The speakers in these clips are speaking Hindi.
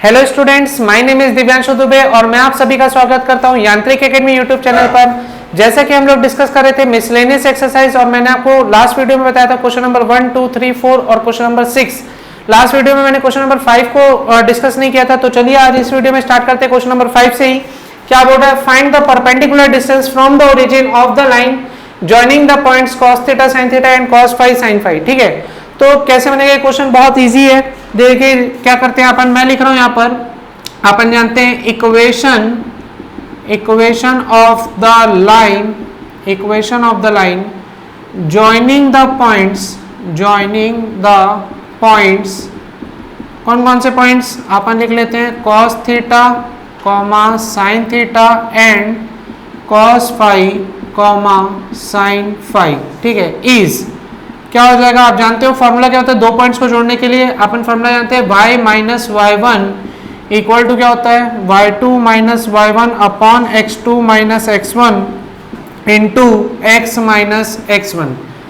Hello students, my name is Divyanshu Dubey और मैं आप सभी का स्वागत करता हूं यांत्रिक एकेडमी यूट्यूब चैनल पर। जैसे कि हम लोग डिस्कस कर रहे थे मिसलेनियस एक्सरसाइज और मैंने आपको लास्ट वीडियो में बताया था क्वेश्चन नंबर 1, 2, 3, 4 और क्वेश्चन नंबर 6। लास्ट वीडियो में मैंने क्वेश्चन नंबर 5 को डिस्कस नहीं किया था, तो चलिए आज इस वीडियो में स्टार्ट करते हैं क्वेश्चन नंबर 5 से ही। क्या बोल रहा है? Find the perpendicular distance from the origin of the line joining the points cos theta sin theta and cos phi sin phi. ठीक है, तो कैसे बनेगा? क्वेश्चन बहुत इजी है। देखिए क्या करते हैं अपन, मैं लिख रहा हूं यहाँ पर, अपन जानते हैं equation of the line joining the points कौन कौन से पॉइंट्स अपन लिख लेते हैं? cos theta sin theta and cos phi sin phi. ठीक है, इज क्या हो जाएगा? आप जानते हो फॉर्मूला क्या होता है दो पॉइंट्स को जोड़ने के लिए? अपन फॉर्मूला जानते हैं y minus y1 equal to क्या होता है? y2 minus y1 upon x2 minus x1 into x minus x1।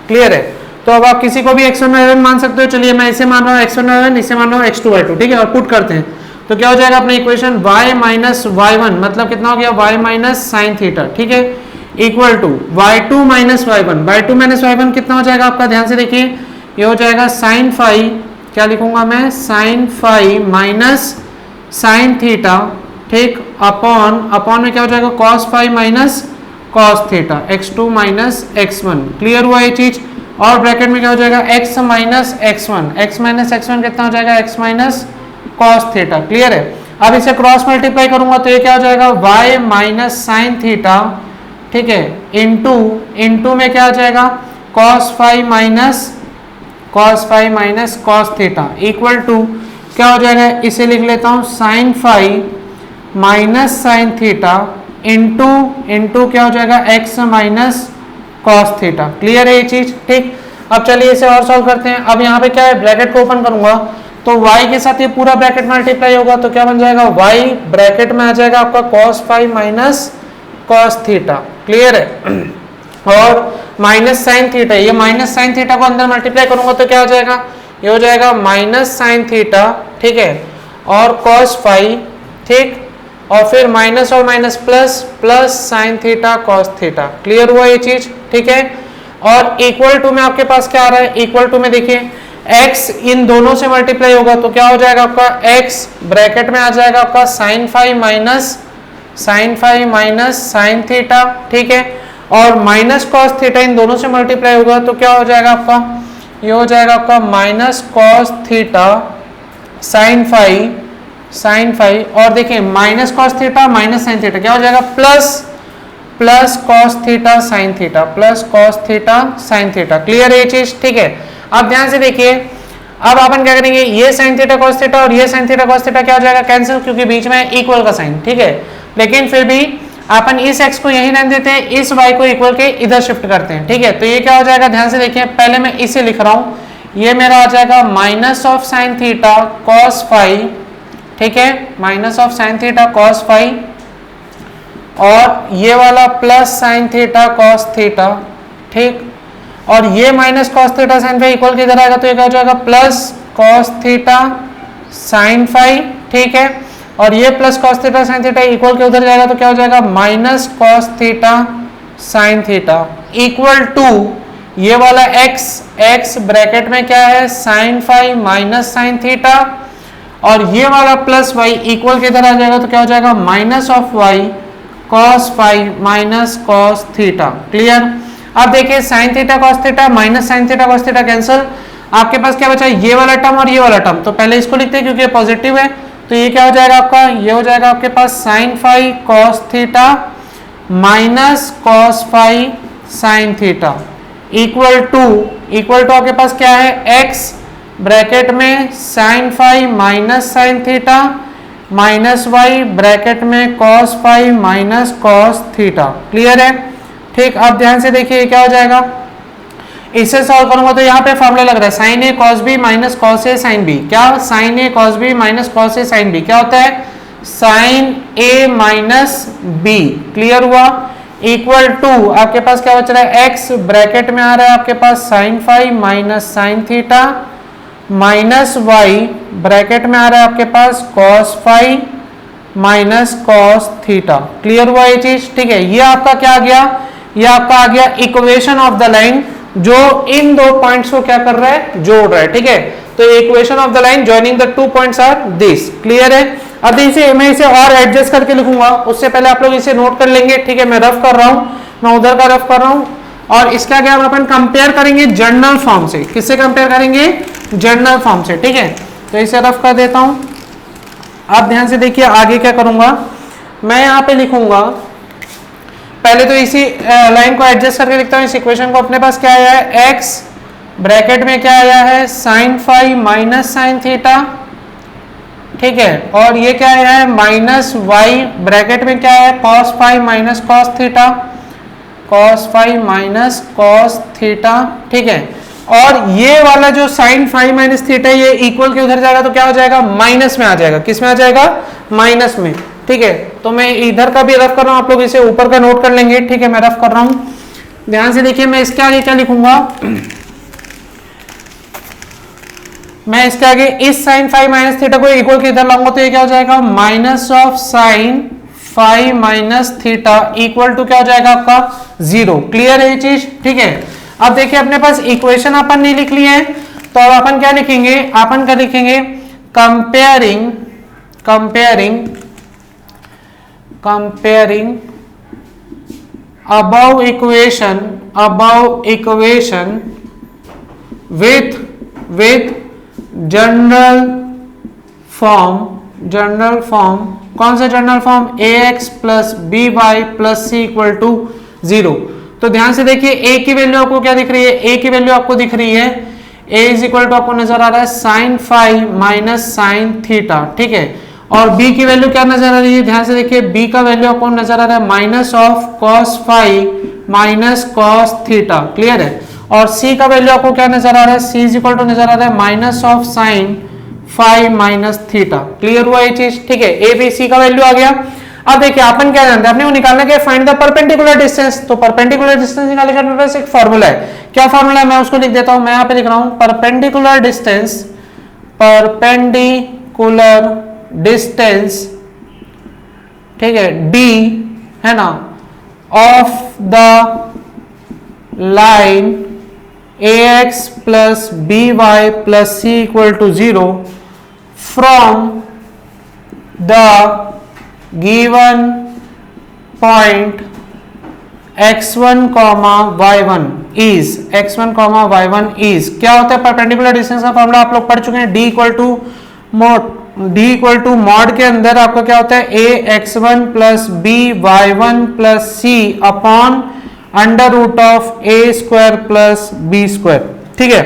Clear है? तो अब आप किसी को भी x1 y1 मान सकते हो। चलिए मैं इसे मान रहा हूँ x1 y1, इसे मान रहा हूँ x2 y2। ठीक है, और पुट करते हैं तो क्या हो जाएगा अपना इक्वेशन? y माइनस y1 मतलब कितना हो गया? y minus sine theta. ठीक है, equal to y2 minus y1 कितना हो जाएगा आपका? ध्यान से देखिए, ये हो जाएगा साइन फाई, क्या लिखूंगा मैं? Sine phi minus sine theta. ठीक, अपॉन में क्या हो जाएगा? cos phi minus cos theta, x2 minus x1। Clear हुआ ये चीज? और ब्रैकेट में क्या हो जाएगा? x माइनस x1 कितना हो जाएगा? x minus cos theta. Clear है? अब इसे क्रॉस मल्टीप्लाई करूंगा तो ये क्या हो जाएगा? y minus sine theta. ठीक है, इंटू में क्या आ जाएगा? cos phi minus cos theta equal to क्या हो जाएगा? इसे लिख लेता हूं sine phi minus sine theta into क्या हो जाएगा? x minus cos theta. Clear है ये चीज? ठीक, अब चलिए इसे और सॉल्व करते हैं। अब यहाँ पे क्या है? ब्रैकेट को ओपन करूंगा तो y के साथ ये पूरा ब्रैकेट मल्टीप्लाई होगा तो क्या बन जाएगा? y ब्रैकेट में आ जाएगा आपका cos phi minus cos theta. Clear है? और माइनस साइन थीटा, ये माइनस साइन थीटा को अंदर मल्टीप्लाई करूंगा तो क्या हो जाएगा? ये हो जाएगा माइनस साइन थीटा। ठीक है, और cos फाई। ठीक, और फिर माइनस और minus plus sine theta cos theta. Clear हुआ ये चीज? ठीक है, और इक्वल टू में आपके पास क्या आ रहा है? इक्वल टू में देखिए x इन दोनों से मल्टीप्लाई होगा तो क्या हो जाएगा आपका? x ब्रैकेट में आ जाएगा आपका sine phi minus sine theta. ठीक है, और माइनस cos थीटा इन दोनों से मल्टीप्लाई होगा तो क्या हो जाएगा आपका? ये हो जाएगा आपका minus cos theta sine phi और देखिए minus cos theta minus sine theta क्या हो जाएगा? Plus cos theta sine theta. Clear है ये चीज? ठीक है, अब ध्यान से देखिए, अब अपन क्या करेंगे? ये साइन थीटा cos थीटा और ये साइन थीटा cos थीटा क्या हो जाएगा? कैंसिल, क्योंकि बीच में इक्वल का साइन। ठीक है, लेकिन फिर भी अपन इस x को यहीं रहने देते हैं, इस y को इक्वल के इधर शिफ्ट करते हैं। ठीक है, तो ये क्या हो जाएगा? ध्यान से देखिए, पहले मैं इसे लिख रहा हूं, ये मेरा आ जाएगा minus of sine theta cos phi. ठीक है, minus of sine theta cos phi और ये वाला plus sine theta cos theta. ठीक, और ये minus cos theta sine phi equal के इधर आएगा तो ये क्या हो जाएगा? Plus cos theta sine phi. ठीक है, और ये plus cos theta sine theta equal के उधर जाएगा तो क्या हो जाएगा? Minus cos theta sine theta equal to ये वाला x ब्रैकेट में क्या है? Sine phi minus sine theta और ये वाला प्लस y इक्वल के इधर आ जाएगा तो क्या हो जाएगा? Minus of y cos phi minus cos theta. Clear? अब देखिए sine theta cos theta minus sine theta cos theta cancel, आपके पास क्या बचा? ये वाला टर्म और ये वाला टर्म। तो पहले इसको लिखते हैं क्योंकि ये पॉजिटिव है, तो ये क्या हो जाएगा आपका? ये हो जाएगा आपके पास sine phi cos theta minus cos phi sine theta equal to आपके पास क्या है? x ब्रैकेट में sine phi minus sine theta minus y bracket में cos phi minus cos theta. Clear है? ठीक, अब ध्यान से देखिए क्या हो जाएगा? इसे सॉल्व करूंगा तो यहाँ पे फॉर्मूला लग रहा है sign A cos B minus cos A sine B. क्या? Sign A cos B minus cos A sine B क्या होता है? साइन ए माइनस बी। क्लियर हुआ? इक्वल टू आपके पास क्या बच रहा है? x ब्रैकेट में आ रहा है आपके पास sine phi minus sine theta minus Y bracket में आ रहा है आपके पास cos phi minus cos theta. Clear हुआ ये चीज? ठीक है, ये आपका क्या आ गया? ये आपका आ गया इक्वेशन ऑफ द लाइन जो इन दो पॉइंट्स को क्या कर रहा है? जोड़ रहा है। ठीक है, तो equation of the line joining the two points are this. Clear है? अब इसे मैं इसे और एडजस्ट करके लिखूंगा, उससे पहले आप लोग इसे नोट कर लेंगे। ठीक है, मैं रफ कर रहा हूं, मैं उधर का रफ कर रहा हूं, और इसका क्या अपन कंपेयर करेंगे जनरल फॉर्म से। किससे कंपेयर करेंगे? जनरल फॉर्म से। ठीक है, तो इसे रफ कर देता हूं। आप ध्यान से देखिए आगे क्या करूंगा। मैं यहां पे लिखूंगा, पहले तो इसी लाइन को एडजस्ट करके लिखता हूं। इस इक्वेशन को अपने पास क्या आया है? x ब्रैकेट में क्या आया है? Sine phi minus sine theta. ठीक है, और ये क्या आया है? माइनस वाई ब्रैकेट में क्या है? Cos phi minus cos theta, cos phi minus cos theta. ठीक है, और ये वाला जो साइन फाई माइनस थीटा ये इक्वल के उधर जाएगा तो क्या हो जाएगा? माइनस में आ जाएगा। किस में आ जाएगा? माइनस में। ठीक है, तो मैं इधर का भी रफ कर रहा हूं, आप लोग इसे ऊपर का नोट कर लेंगे। ठीक है, मैं रफ कर रहा हूं, ध्यान से देखिए। मैं इसके आगे क्या लिखूंगा? मैं इसके आगे इस साइन फाई माइनस थीटा को इक्वल के इधर लाऊंगा तो ये क्या हो जाएगा? Minus of sine phi minus theta equal to क्या हो जाएगा आपका? 0। क्लियर है ये चीज? ठीक है, अब देखिए अपने पास इक्वेशन अपन नहीं लिख लिए हैं, तो अब अपन क्या लिखेंगे? अपन क्या लिखेंगे? Comparing above equation with general form. कौन सा general form? ax plus b y plus c equal to 0। तो ध्यान से देखिए a की वैल्यू आपको क्या दिख रही है? a की वैल्यू आपको दिख रही है a इज इक्वल टू आपको नजर आ रहा है sine phi minus sine theta. ठीक है, और b की वैल्यू क्या नजर आ रही है? ध्यान से देखिए b का वैल्यू आपको नजर आ रहा है minus of cos phi minus cos theta. Clear है? और c का वैल्यू आपको क्या नजर आ रहा है? c इज इक्वल टू नजर आ रहा है minus of sine phi minus theta. Clear हुआ ये चीज? ठीक है, a b c का वैल्यू आ गया। अब देखिए अपन क्या जानते हैं? अपने को निकालना क्या? Find the perpendicular distance. तो परपेंडिकुलर डिस्टेंस निकालने का मेरे पास एक फॉर्मूला है। क्या फॉर्मूला है? मैं उसको लिख देता हूं। मैं यहां पे लिख रहा हूं परपेंडिकुलर डिस्टेंस, ठीक है, d है ना, of the line ax plus b y plus c equal to 0 from the given point x1, y1 is क्या होता है? परपेंडिकुलर डिस्टेंस का फॉर्मूला आप लोग पढ़ चुके हैं। d इक्वल टू मॉड के अंदर आपका क्या होता है? a x1 plus b y1 plus c upon under root of a square plus b square. ठीक है,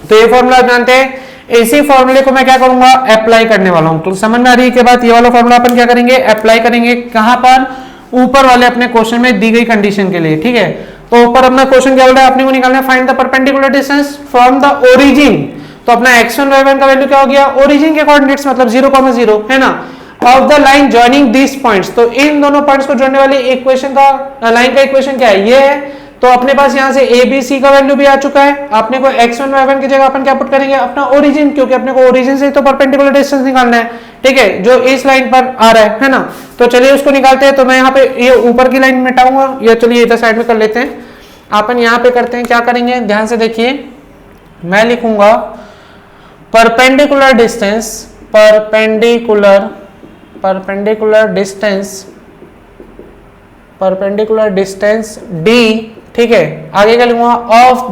तो ये फॉर्मूला आप जानते हैं। इसी फॉर्मूले को मैं क्या करूंगा? अप्लाई करने वाला हूं। तो समझ में आ रही है? के बाद ये वाला फॉर्मूला अपन क्या करेंगे? अप्लाई करेंगे। कहां पर? ऊपर वाले अपने क्वेश्चन में दी गई कंडीशन के लिए। ठीक है, तो ऊपर अपना क्वेश्चन क्या बोल रहा है? अपने को निकालना है find the perpendicular distance from the origin. तो अपना x1 y1 का वैल्यू क्या हो गया? ओरिजिन के कोऑर्डिनेट्स, मतलब 0,0 है ना, of the line joining this points. तो इन दोनों पॉइंट्स को जोड़ने वाली इक्वेशन का लाइन का इक्वेशन क्या है? ये है। तो अपने पास यहां से a b c का वैल्यू भी आ चुका है। अपने को x1 y1 की जगह अपन क्या पुट करेंगे? अपना ओरिजिन, क्योंकि अपने को ओरिजिन से तो परपेंडिकुलर डिस्टेंस निकालना है। ठीक है, जो इस लाइन पर आ रहा है ना, तो चलिए उसको निकालते हैं। तो मैं यहाँ पे ये ऊपर की लाइन मिटाऊंगा, या चलिए इधर साइड में कर लेते हैं। अपन यहाँ पे करते हैं, क्या करेंगे? ध्यान से देखिए, मैं लिखूंगा परपेंडिकुलर डिस्टेंस d। ठीक है, आगे क्या लिखूंगा? ऑफ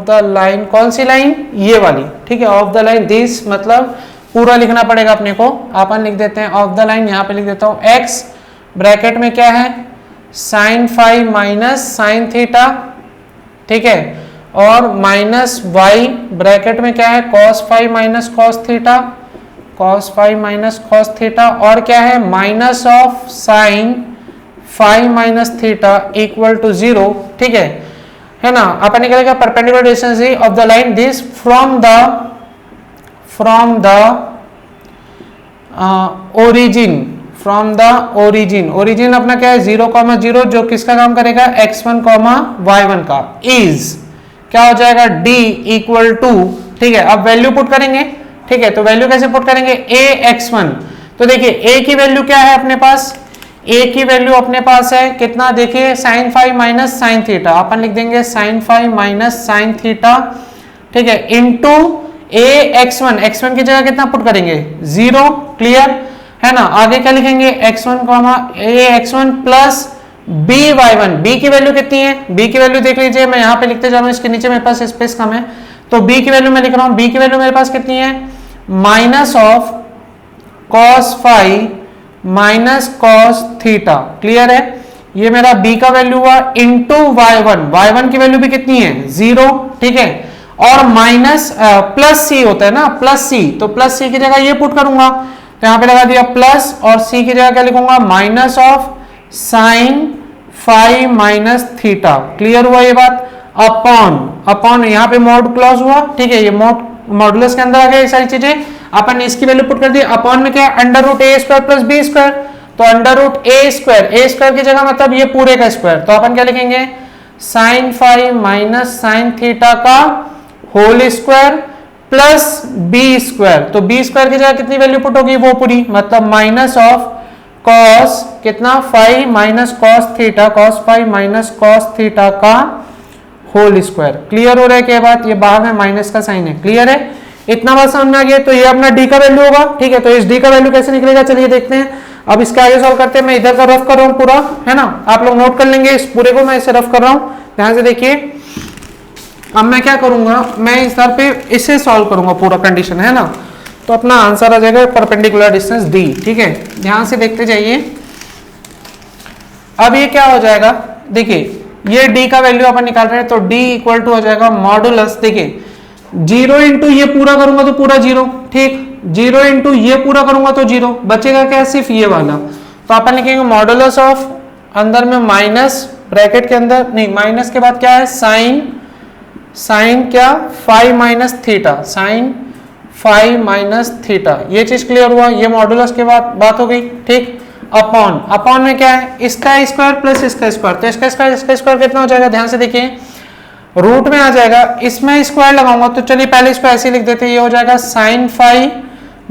द लाइन, कौन सी लाइन? ये वाली। ठीक है, ऑफ द लाइन दिस, मतलब पूरा लिखना पड़ेगा अपने को। अपन लिख देते हैं ऑफ द लाइन, यहां पे लिख देता हूं x ब्रैकेट में क्या है? Sine phi minus sine theta. ठीक है, और माइनस y ब्रैकेट में क्या है? Cos phi minus cos theta, और क्या है? Minus of sine phi minus theta equal to 0। ठीक है ना। अपन निकलेगा perpendicular distance of the line this from the origin from the origin, origin अपना क्या है 0,0, जो किसका काम करेगा x1, y1 का, इज क्या हो जाएगा d इक्वल टू, ठीक है। अब वैल्यू पुट करेंगे, ठीक है, तो वैल्यू कैसे पुट करेंगे, a x1, तो देखिए a की वैल्यू क्या है अपने पास, a की वैल्यू अपने पास है कितना, देखिए sin phi minus sine theta, अपन लिख देंगे sin phi minus sine theta, ठीक है, इनटू a x1, x1 की जगह कितना पुट करेंगे 0, क्लियर है ना। आगे क्या लिखेंगे x1 a x1 plus b y1, b की वैल्यू कितनी है, b की वैल्यू देख लीजिए, मैं यहाँ पे लिखते जा रहा हूँ, इसके नीचे मेरे पास स्पेस कम है, तो b की वैल्यू मैं लिख रहा हूँ, b की वैल्यू मेरे पास कितनी है minus of cos phi minus cos theta, clear है, ये मेरा b का वैल्यू हुआ इंटू y1 की वैल्यू भी कितनी है 0, ठीक है, और माइनस प्लस सी होता है ना, प्लस सी, तो प्लस सी की जगह ये पुट करूंगा, तो यहां पे लगा दिया प्लस, और सी की जगह क्या लिखूंगा minus of sine phi minus theta, clear हुआ ये बात, अपॉन यहाँ पे मॉड क्लॉज हुआ, ठीक है, ये मॉडुलस के अंदर आ गया ये सारी चीजें, अपन इसकी वैल्यू पुट कर दी, अपॉन में क्या है अंडर रूट ए स्क्वायर प्लस बी स्क्वायर, तो अंडर रूट ए स्क्वायर की जगह मतलब ये पूरे का स्क्वायर, तो अपन क्या लिखेंगे sine phi minus sine theta का whole square plus B square, तो बी स्क्वायर की जगह कितनी वैल्यू पुट होगी वो पूरी, मतलब माइनस ऑफ कॉस कितना phi minus cos theta, cos phi minus cos theta का होल स्क्वायर, क्लियर हो रहा है क्या बात, ये बाहर में माइनस का साइन है, क्लियर है, इतना बात समझ में आ गया, तो ये अपना डी का वैल्यू होगा, ठीक है, तो इस डी का वैल्यू कैसे निकलेगा चलिए देखते हैं, अब इसके आगे सॉल्व करते हैं, मैं इधर का रफ कर रहा हूँ पूरा, है ना, आप लोग नोट कर लेंगे, इस पूरे को मैं इसे रफ कर रहा हूँ, ध्यान से देखिए, अब मैं क्या करूंगा, मैं इस तरह पे इसे सॉल्व करूंगा पूरा कंडीशन, है ना, तो अपना आंसर आ जाएगा परपेंडिकुलर डिस्टेंस डी, ठीक है, ध्यान से देखते जाइए, अब ये क्या हो जाएगा, देखिए ये d का वैल्यू अपन निकाल रहे हैं, तो d इक्वल टू हो जाएगा मॉडुलस, देखिए 0 इंटू ये पूरा करूंगा तो पूरा 0, ठीक, 0 इंटू ये पूरा करूंगा तो 0, बचेगा क्या सिर्फ ये वाला, तो अपन लिखेंगे मॉडुलस ऑफ, अंदर में माइनस ब्रैकेट के अंदर नहीं, माइनस के बाद क्या है साइन क्या phi minus theta, sine phi minus theta, ये चीज क्लियर हुआ, ये मॉडुलस के बाद बात हो गई, ठीक, अपॉन में क्या है इसका स्क्वायर प्लस इसका स्क्वायर, तो इसका स्क्वायर कितना हो जाएगा, ध्यान से देखिए रूट में आ जाएगा, इसमें स्क्वायर लगाऊंगा, तो चलिए पहले इसको ऐसे लिख देते हैं, ये हो जाएगा sine phi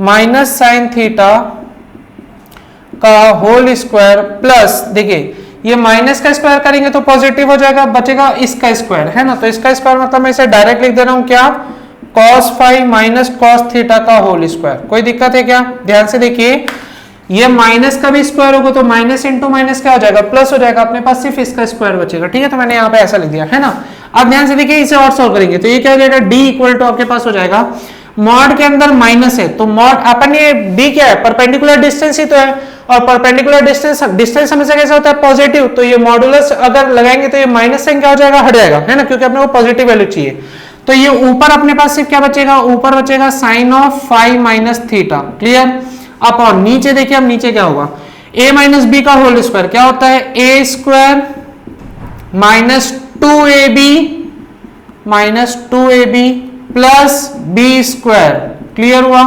minus sine theta का होल स्क्वायर प्लस, देखिए ये माइनस का स्क्वायर करेंगे तो पॉजिटिव हो जाएगा, बचेगा इसका स्क्वायर, है ना, तो इसका स्क्वायर मतलब मैं इसे डायरेक्ट लिख दे रहा हूं क्या cos phi minus cos theta का होल स्क्वायर, कोई दिक्कत है क्या, ध्यान से देखिए, ये माइनस का भी स्क्वायर होगा तो माइनस इंटू माइनस क्या हो जाएगा प्लस हो जाएगा, अपने पास सिर्फ इसका स्क्वायर बचेगा, ठीक है, तो मैंने यहाँ पे ऐसा लिख दिया, है ना। अब ध्यान से देखिए इसे और सॉल्व करेंगे, तो ये क्या हो जाएगा d इक्वल टू आपके पास हो जाएगा, मॉड के अंदर माइनस है, तो मॉड अपन ये d क्या है परपेंडिकुलर डिस्टेंस ही तो है, और परपेंडिकुलर डिस्टेंस हमेशा कैसा होता है पॉजिटिव, तो ये मॉडुलस अगर लगाएंगे तो ये माइनस साइन क्या हो जाएगा हट जाएगा, है ना, क्योंकि अपने को पॉजिटिव वैल्यू चाहिए, तो ये ऊपर अपने पास सिर्फ क्या बचेगा, ऊपर बचेगा sine of phi minus theta, clear, upon नीचे देखिए, अब नीचे क्या होगा a माइनस बी का होल स्क्वायर क्या होता है a square minus 2ab plus B square, clear हुआ,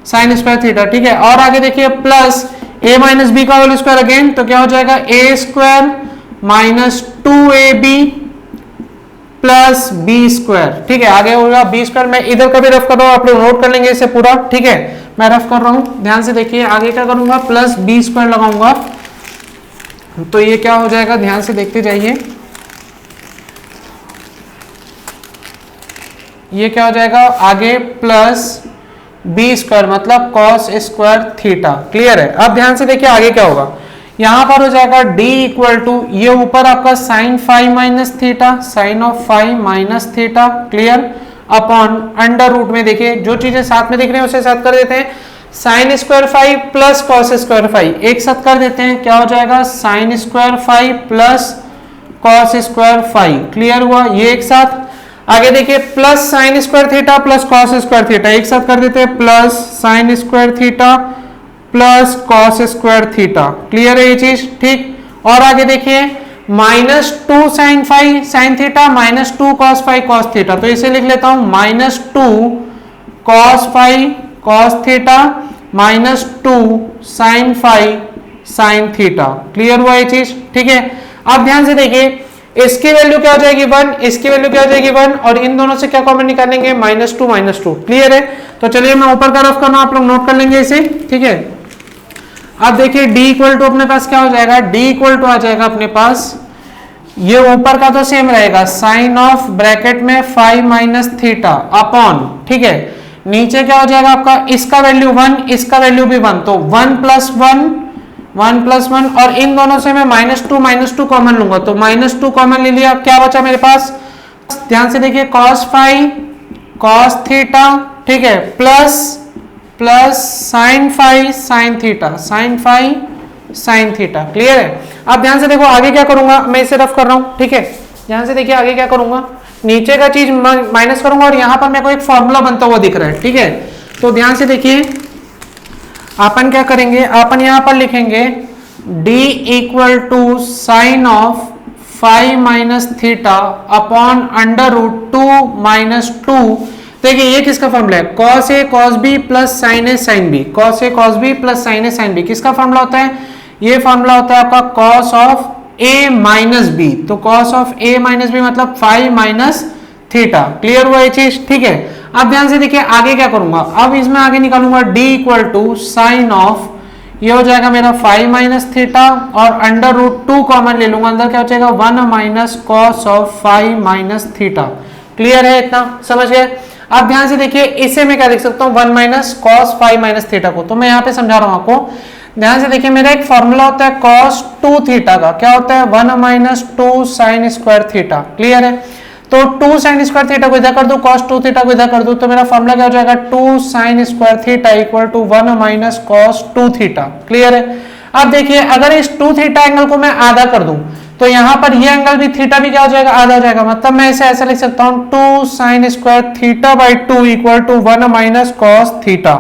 साइन स्क्वायर थीटा, ठीक है, और आगे देखिए प्लस a माइनस बी का होल स्क्वायर अगेन, तो क्या हो जाएगा a square minus 2ab plus B square, ठीक है, आगे होगा बी स्क्वायर, मैं इधर का भी रफ कर रहा हूं, आप लोग नोट कर लेंगे इसे पूरा, ठीक है, मैं रफ कर रहा हूं, ध्यान से देखिए, आगे क्या करूंगा प्लस बी स्क्वायर लगाऊंगा, तो ये क्या हो जाएगा, ध्यान से देखते जाइए, ये क्या हो जाएगा आगे प्लस बी स्क्वायर मतलब कॉस स्क्वायर थीटा, क्लियर है। अब ध्यान से देखिए आगे क्या होगा, यहां पर हो जाएगा d इक्वल टू ये ऊपर आपका sine phi minus theta, sine of phi minus theta, clear, upon under root में देखिए जो चीजें साथ में दिख रही हैं उसे साथ कर देते हैं, sine square phi plus cos square phi एक साथ कर देते हैं, क्या हो जाएगा sine square phi plus cos square phi, clear हुआ, ये एक साथ, आगे देखिए plus sine square theta plus cos square theta एक साथ कर देते हैं, plus sine square theta plus cos square theta, clear है ये चीज, ठीक, और आगे देखिए minus 2 sine phi sine theta minus 2 cos phi cos theta, तो इसे लिख लेता हूं minus 2 cos phi cos theta minus 2 sine phi sine theta. Clear हुआ ये चीज? ठीक है, अब ध्यान से देखिए, इसकी वैल्यू क्या हो जाएगी 1, इसकी वैल्यू क्या हो जाएगी 1, और इन दोनों से क्या कॉमन निकालेंगे -2। क्लियर है? तो चलिए मैं ऊपर का रफ करना, आप लोग नोट कर लेंगे इसे। ठीक है, अब देखिए d इक्वल टू अपने पास क्या हो जाएगा, d इक्वल टू आ जाएगा अपने पास, ये ऊपर का तो सेम रहेगा, साइन ऑफ ब्रैकेट में 5 माइनस थीटा अपॉन, ठीक है, नीचे क्या हो जाएगा आपका, इसका वैल्यू 1, इसका वैल्यू भी 1, तो 1 प्लस 1, और इन दोनों से मैं -2 कॉमन लूंगा, तो -2 कॉमन ले लिया। क्या बचा मेरे पास, ध्यान से देखिए, cos फाई cos थीटा, ठीक है, plus sine phi sine theta. Clear है? अब ध्यान से देखो आगे क्या करूंगा, मैं इसे रफ कर रहा हूं। ठीक है, ध्यान से देखिए आगे क्या करूंगा, नीचे का चीज माइनस करूंगा और यहां पर मेरे को एक फॉर्मूला बनता हुआ दिख रहा है। ठीक है, तो ध्यान से देखिए, अपन क्या करेंगे, अपन यहां पर लिखेंगे d equal to sine of 5 minus theta upon √2 minus 2। देखिए ये किसका फॉर्मूला है, cos a cos b plus sin a sin b, cos a cos b plus sin a sin b किसका फॉर्मूला होता है, ये फॉर्मूला होता है आपका cos of a minus b, तो cos of a minus b मतलब 5 माइनस थीटा। क्लियर हुआ ये चीज? ठीक है, अब ध्यान से देखिए आगे क्या करूंगा, अब इसमें आगे निकालूंगा d equal to sine of, ये हो जाएगा मेरा 5 माइनस थीटा और √2 कॉमन ले लूंगा, अंदर क्या हो जाएगा 1 minus cos of 5 minus theta. Clear है? इतना समझ गए? अब ध्यान से देखिए, इसे मैं क्या लिख सकता हूँ 1 माइनस कॉस 5 माइनस थीटा को, तो मैं यहाँ पे समझा रहा हूँ आपको। ध्यान से देखिए, मेरा एक फॉर्मूला होता है cos 2 थीटा का, क्या होता है 1 minus 2 sine square theta. Clear है? तो 2 साइन स्क्वायर थीटा को इधर कर दो, cos 2 थीटा को इधर कर दो, तो मेरा फॉर्मूला क्या हो जाएगा 2 sine square theta equal to 1 minus cos 2 theta. Clear है? अब देखिए, अगर इस 2 थीटा एंगल को मैं आधा कर दूं, तो यहां पर ये एंगल भी थीटा भी क्या हो जाएगा, आधा हो जाएगा, मतलब मैं इसे ऐसा लिख सकता हूं 2 sine square theta by 2 equal to 1 minus cos theta.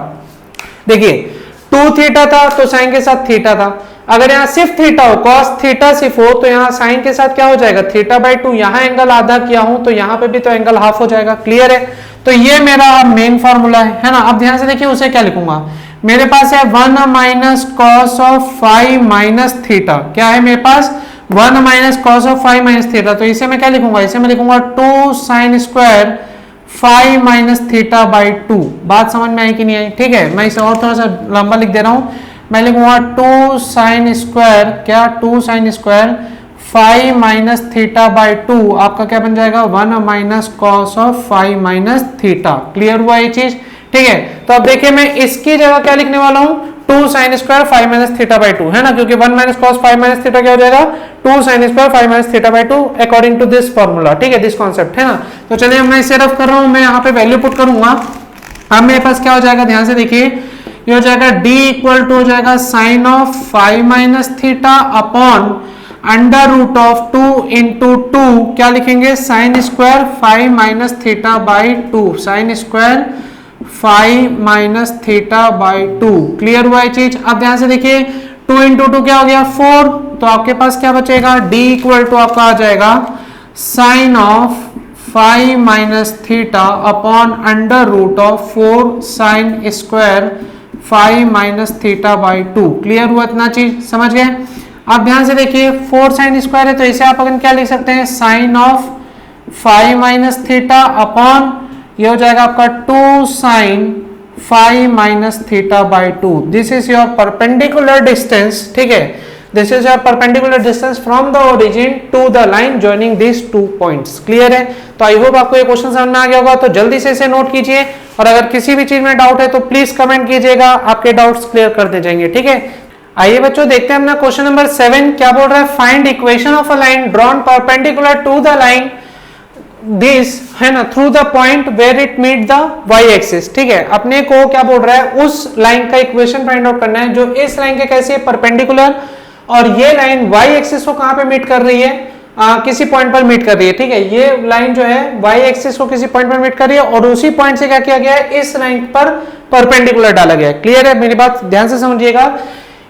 देखिए 2 थीटा था तो साइन के साथ थीटा था, अगर यहाँ सिर्फ थीटा हो, cos थीटा सिर्फ हो, तो यहाँ साइन के साथ क्या हो जाएगा थीटा बाई 2, यहाँ एंगल आधा किया हूं तो यहाँ पे भी तो एंगल हाफ हो जाएगा। क्लियर है? तो ये मेरा मेन फॉर्मूला है ना। अब ध्यान से देखिए, उसे क्या लिखूंगा, मेरे पास है 1 minus cos of 5 minus theta, क्या है मेरे पास 1 minus cos of 5 minus theta, तो इसे मैं क्या लिखूंगा, इसे मैं लिखूंगा 2 sine square 5 minus theta by 2। बात समझ में आई कि नहीं आई? ठीक है, मैं इसे और थोड़ा सा लंबा लिख दे रहा हूं, मैं लिखूंगा 2 साइन स्क्वायर, क्या 2 sine square 5 minus theta by 2, आपका क्या बन जाएगा 1 minus cos of 5 minus theta. Clear हुआ ये चीज? ठीक है, तो अब देखिए मैं इसकी जगह क्या लिखने वाला हूं, 2 sine square 5 minus theta by 2, है ना, क्योंकि 1 माइनस कॉस 5 माइनस थीटा क्या हो जाएगा 2 sine square 5 minus theta by 2 according to this formula. ठीक है, दिस कॉन्सेप्ट, है ना। तो चलिए मैं इसे रफ कर रहा हूं, मैं यहाँ पे वैल्यू पुट करूंगा। अब मेरे पास क्या हो जाएगा, ध्यान से देखिए, ये हो जाएगा d इक्वल टू हो जाएगा sine of 5 minus theta upon under root of 2 into 2, क्या लिखेंगे sine square 5 minus theta by 2, sine square 5 minus theta by 2। Clear हुआ ये चीज? अब ध्यान से देखिए, 2 इंटू 2 क्या हो गया 4, तो आपके पास क्या बचेगा d इक्वल टू आपका आ जाएगा sine of 5 minus theta upon under root of 4 sine square 5 minus theta by 2। Clear हुआ इतना चीज? समझ गए? अब ध्यान से देखिए, 4 साइन स्क्वायर है तो इसे आप अपन क्या लिख सकते हैं, sine of 5 minus theta upon, ये हो जाएगा आपका 2 sine 5 minus theta by 2। This is your perpendicular distance. ठीक है, this is your perpendicular distance from the origin to the line joining this 2 points. Clear है? तो आई होप आपको ये क्वेश्चन समझ में आ गया होगा, तो जल्दी से इसे नोट कीजिए, और अगर किसी भी चीज में डाउट है तो प्लीज कमेंट कीजिएगा, आपके डाउट्स क्लियर कर दे जाएंगे। ठीक है, आइए बच्चों देखते हैं अपना क्वेश्चन नंबर 7 क्या बोल रहा है, find equation of a line drawn perpendicular to the line this, है ना, through the point where it meet the y axis. ठीक है, अपने को क्या बोल रहा है, उस लाइन का इक्वेशन फाइंड आउट करना है जो इस लाइन के कैसे परपेंडिकुलर, और ये लाइन वाई एक्सिस को कहां पे मीट कर रही है, किसी पॉइंट पर मीट कर रही है। ठीक है, ये लाइन जो है वाई एक्सिस को किसी पॉइंट पर मीट कर रही है, और उसी पॉइंट से क्या किया गया है, इस लाइन पर परपेंडिकुलर डाला गया है। क्लियर है? मेरी बात ध्यान से समझिएगा,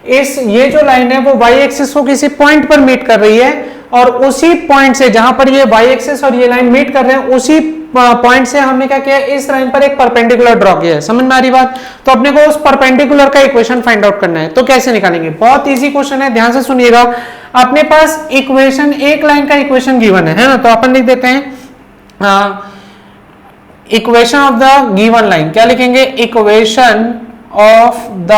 ये जो लाइन है वो वाई एक्सिस को किसी पॉइंट पर मीट कर रही है, और उसी पॉइंट से जहां पर ये वाई एक्सिस और ये लाइन मीट कर रहे हैं, उसी पॉइंट से हमने क्या किया, इस लाइन पर एक परपेंडिकुलर ड्रॉ किया है। समझ में आ रही बात? तो अपने को उस परपेंडिकुलर का इक्वेशन फाइंड आउट करना है। तो कैसे निकालेंगे? बहुत इजी क्वेश्चन है, ध्यान से सुनिएगा। अपने पास इक्वेशन, एक लाइन का इक्वेशन गिवन है ना, तो अपन लिख देते हैं equation of the given line. क्या लिखेंगे? Equation of the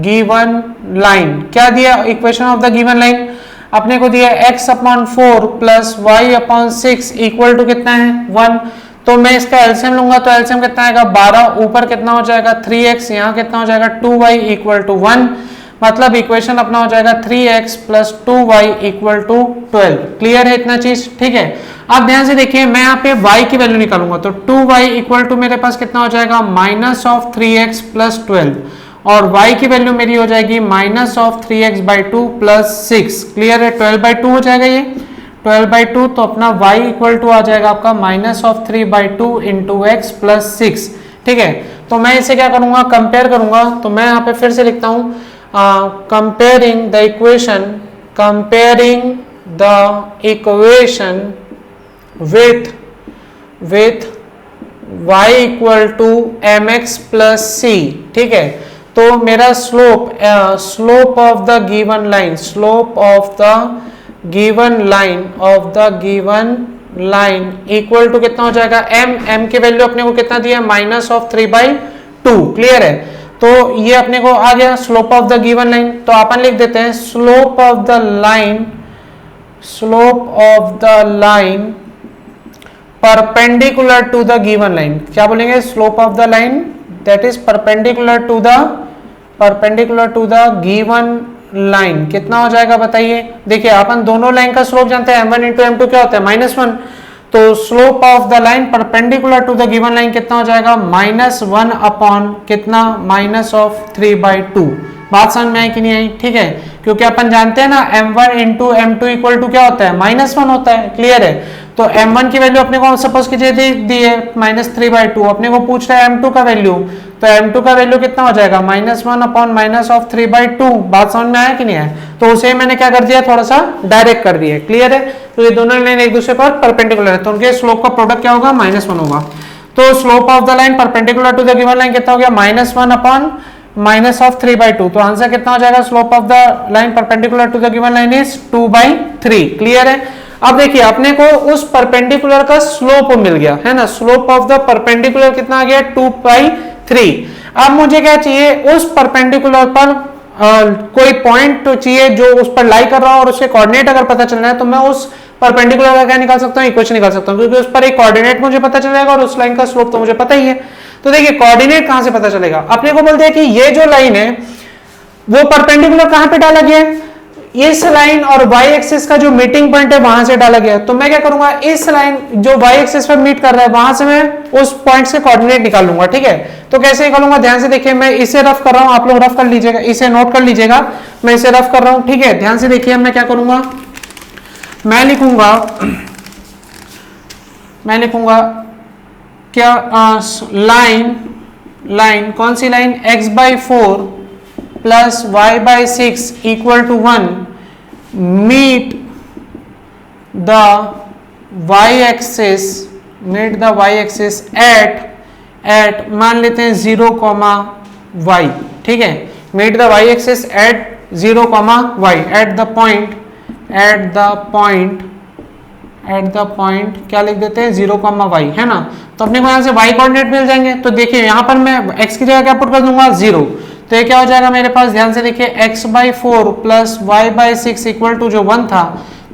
given line. क्या दिया equation of the given line? अपने को दिया x/4 plus y/6 equal to कितना है? 1। तो मैं इसका एलसीएम लूंगा, तो एलसीएम कितना आएगा? 12। ऊपर कितना हो जाएगा? 3x। यहाँ कितना हो जाएगा? 2y equal to 1। मतलब इक्वेशन अपना हो जाएगा 3x plus 2y equal to 12। Clear है इतना चीज? ठीक है। अब ध्यान से देखिए, मैं यहाँ पे y की वैल्यू निकालूंगा, तो 2y इक्वल टू मेरे पास कितना हो जाएगा? माइनस ऑफ 3x प्लस 12, और y की वैल्यू मेरी हो जाएगी minus of 3x/2 plus 6। Clear है? 12/2 हो जाएगा ये, 12/2। तो अपना y इक्वल टू आ जाएगा आपका minus of 3/2 into x plus 6। ठीक है। तो मैं इसे क्या करूंगा? कंपेयर करूंगा। तो मैं यहाँ पे फिर से लिखता हूँ comparing the equation with y equal to mx plus c। ठीक है। तो मेरा slope of the given line equal to कितना हो जाएगा? m की वैल्यू अपने को कितना दिया? Minus of 3/2। क्लियर है? तो ये अपने को आ गया slope of the given line. तो अपन लिख देते हैं slope of the line perpendicular to the given line. क्या बोलेंगे? Slope of the line that is perpendicular to the given line. कितना हो जाएगा बताइए? देखिए, अपन दोनों लाइन का स्लोप जानते हैं, m1 इंटू m2 क्या होता है? -1। तो slope of the line perpendicular to the given line कितना हो जाएगा? -1 अपॉन कितना? Minus of 3/2। बात समझ में आई कि नहीं आई? ठीक है। क्योंकि अपन जानते हैं ना, m1 into m2 equal to क्या होता है? -1 होता है। क्लियर है? तो m1 की वैल्यू अपने को सपोज कीजिए दी है -3/2, अपने को पूछ रहा है m2 का वैल्यू, तो m2 का वैल्यू कितना हो जाएगा? -1 अपॉन माइनस ऑफ 3/2। बात समझ में आया कि नहीं आया? तो उसे मैंने क्या कर दिया? थोड़ा सा डायरेक्ट कर दिया। क्लियर है? तो ये दोनों लाइन एक दूसरे पर परपेंडिकुलर है, तो उनके स्लोप का प्रोडक्ट क्या होगा? -1 होगा। तो slope of the line perpendicular to the given line कितना हो गया? -1 अपॉन माइनस ऑफ 3/2। तो आंसर कितना हो जाएगा? Slope of the line perpendicular to the given line is 2/3। Clear है? अब देखिए, अपने को उस परपेंडिकुलर का स्लोप मिल गया है ना। स्लोप ऑफ द परपेंडिकुलर कितना आ गया? 2/3। अब मुझे क्या चाहिए? उस परपेंडिकुलर पर कोई पॉइंट तो चाहिए जो उस पर लाई कर रहा हो, और उसके कोऑर्डिनेट अगर पता चलना है, तो मैं उस परपेंडिकुलर का क्या निकाल सकता हूँ? इक्वेशन निकाल सकता हूँ, क्योंकि उस पर एक कोऑर्डिनेट मुझे पता चल जाएगा और उस लाइन का स्लोप तो मुझे पता ही है। तो देखिए, कोऑर्डिनेट कहां से पता चलेगा? अपने को बोलते हैं कि ये जो लाइन है वो परपेंडिकुलर कहां पे डाला गया है? इस लाइन और y एक्सिस का जो मीटिंग पॉइंट है वहां से डाला गया है। तो मैं क्या करूंगा? इस लाइन जो y एक्सिस पर मीट कर रहा है वहां से मैं उस पॉइंट से कोऑर्डिनेट निकाल लूंगा। ठीक है। तो कैसे निकालूंगा? ध्यान से देखिए, मैं इसे रफ कर रहा हूं, आप लोग रफ कर लीजिएगा, इसे नोट कर लीजिएगा, मैं इसे रफ कर रहा हूं। ठीक है। ध्यान से देखिए, मैं क्या करूंगा? मैं लिखूंगा क्या? लाइन कौन सी line? x/4 plus y/6 equal to 1 meet the y axis at मान लेते हैं 0, y। ठीक है। Meet the y axis at 0, y at the point क्या लिख देते हैं? 0, y है ना। तो अपने को यहाँ से y कोऑर्डिनेट मिल जाएंगे। तो देखिए, यहाँ पर मैं x की जगह क्या पुट कर दूंगा? 0। तो ये क्या हो जाएगा मेरे पास? ध्यान से देखिए, x/4 plus y/6 equal to जो 1 था,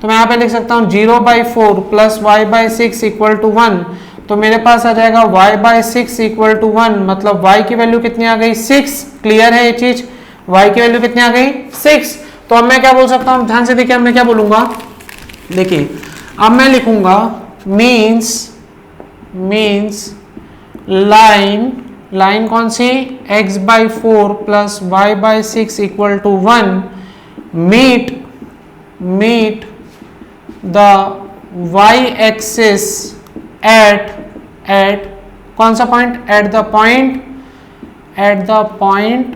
तो मैं यहाँ पे लिख सकता हूँ 0/4 प्लस y/6 इक्वल टू 1। तो मेरे पास आ जाएगा y/6 इक्वल टू 1, मतलब y की वैल्यू कितनी आ गई? 6। क्लियर है ये चीज? y की वैल्यू कितनी आ गई? 6। तो अब मैं क्या बोल सकता हूँ? ध्यान से देखिए, अब मैं क्या बोलूंगा? देखिए, अब मैं लिखूंगा मीन्स लाइन कौन सी? x/4 plus y/6 equal to 1 meet the y axis at कौन सा पॉइंट? Eight the point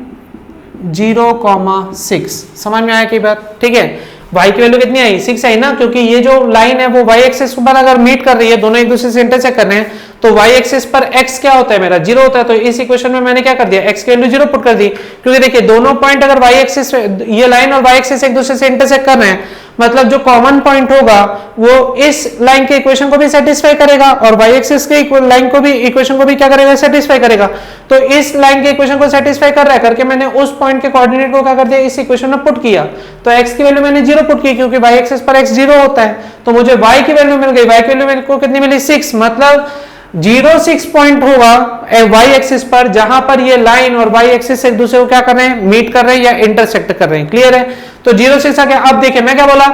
0, 6। समझ में आया की बात? ठीक है। y की वैल्यू कितनी आई 6 आई ना, क्योंकि ये जो लाइन है वो y एक्सिस पर अगर मीट कर रही है, दोनों एक दूसरे से इंटरसेक्ट कर रहे हैं, तो y एक्सिस पर x क्या होता है मेरा 0 होता है। तो इस इक्वेशन में मैंने क्या कर दिया x की वैल्यू 0 पुट कर दी, क्योंकि देखिए दोनों पॉइंट अगर y एक्सिस, ये लाइन और y एक्सिस एक दूसरे से इंटरसेक्ट कर रहे हैं, मतलब जो कॉमन पॉइंट होगा वो इस लाइन के इक्वेशन को भी सेटिस्फाई करेगा और y एक्सिस के लाइन को भी इक्वेशन को भी क्या करेगा सेटिस्फाई करेगा। तो इस लाइन के इक्वेशन को सेटिस्फाई कर रहा है करके मैंने उस पॉइंट के कोऑर्डिनेट को क्या कर दिया इस इक्वेशन में पुट किया। तो x की वैल्यू मैंने 0 पुट की, क्योंकि y एक्सिस पर x 0 होता है, तो मुझे y की वैल्यू मिल गई। y की वैल्यू मेरे को कितनी मिली 6, मतलब 0,6 पॉइंट होगा y एक्सिस पर, जहां पर ये लाइन और y एक्सिस एक दूसरे को क्या कर रहे हैं मीट कर रहे हैं या इंटरसेक्ट कर रहे हैं। क्लियर है? तो 0,6 आ गया। अब देखिए मैं क्या बोला,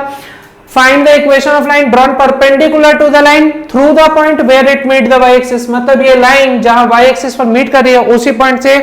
find the equation of line drawn perpendicular to the line through the point where it meet the y axis, मतलब ये लाइन जहां y एक्सिस पर मीट कर रही है उसी पॉइंट से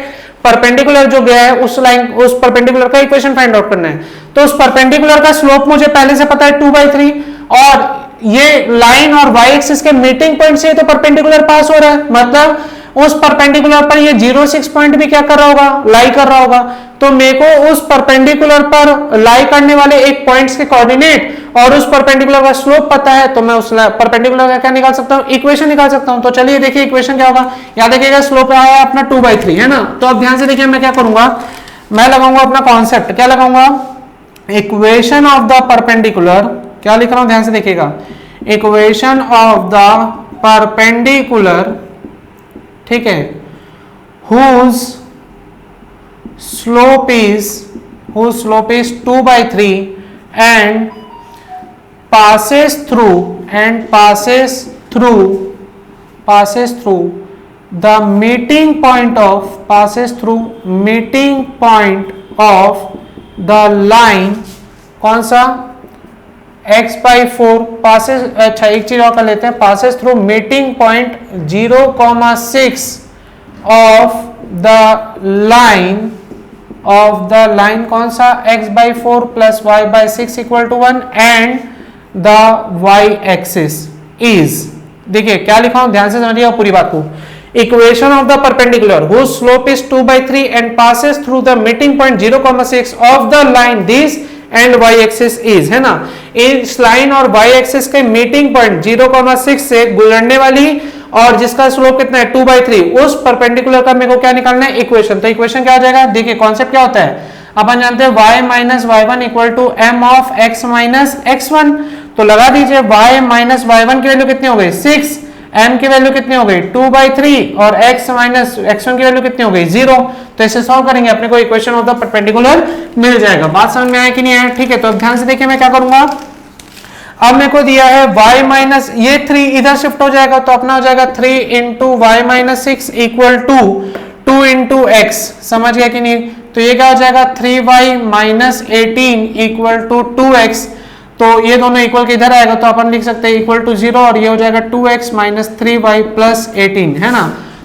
परपेंडिकुलर जो गया है उस लाइन, उस परपेंडिकुलर का इक्वेशन फाइंड आउट करना है। तो उस परपेंडिकुलर का स्लोप मुझे पहले से पता है 2/3, और ये लाइन और y एक्सिस के मीटिंग पॉइंट से तो परपेंडिकुलर पास हो रहा है, मतलब उस परपेंडिकुलर पर ये 0,6 पॉइंट भी क्या कर रहा होगा लाई कर रहा होगा। तो मेरे को उस परपेंडिकुलर पर लाई करने वाले एक पॉइंट्स के कोऑर्डिनेट और उस परपेंडिकुलर का स्लोप पता है, तो मैं उस परपेंडिकुलर का क्या निकाल सकता हूँ इक्वेशन निकाल सकता हूँ। तो चलिए देखिए इक्वेशन क्या होगा। याद रखिएगा स्लोप आया अपना 2/3 है ना। तो अब ध्यान से देखिए मैं क्या करूंगा, मैं लगाऊंगा अपना कॉन्सेप्ट, क्या लगाऊंगा इक्वेशन ऑफ द परपेंडिकुलर, क्या लिख रहा हूं ध्यान से देखिएगा, इक्वेशन ऑफ द परपेंडिकुलर, ठीक है, whose slope is 2/3 and passes through the meeting point of the line, कौन सा x/4 passes, अच्छा एक चीज और कर लेते हैं, passes through meeting point 0,6 of the line कौन सा x/4 plus y/6 equal to 1 and the y axis is, देखिए क्या लिखा हूं ध्यान से समझिएगा पूरी बात को, equation of the perpendicular whose slope is 2/3 and passes through the meeting point 0,6 of the line this and y axis is, है ना, इस लाइन और y एक्सिस के मीटिंग पॉइंट 0,6 से गुजरने वाली और जिसका स्लोप कितना है 2/3, उस परपेंडिकुलर का मेरे को क्या निकालना है इक्वेशन। तो इक्वेशन क्या हो जाएगा, देखिए कॉन्सेप्ट क्या होता है, अपन जानते हैं y minus y1 equal to m of x minus x1, तो लगा दीजिए y माइनस y1 की वैल्यू कितनी हो गई 6, m की वैल्यू कितनी हो गई 2/3 और x माइनस x1 की वैल्यू कितनी हो गई 0। तो इसे सॉल्व करेंगे अपने को इक्वेशन ऑफ द परपेंडिकुलर मिल जाएगा। बात समझ में आया कि नहीं आया? ठीक है, तो अब ध्यान से देखिए मैं क्या करूंगा, अब मेरे को दिया है y माइनस, ये 3 इधर शिफ्ट हो जाएगा तो अपना हो जाएगा 3 into y minus 6 equal to 2 into x, समझ गया कि नहीं? तो ये क्या हो जाएगा 3y minus 18 equal to 2x, तो ये दोनों इक्वल के इधर आएगा तो अपन लिख सकते हैं इक्वल टू 0 और ये हो जाएगा 2x माइनस 3y प्लस 18, है ना।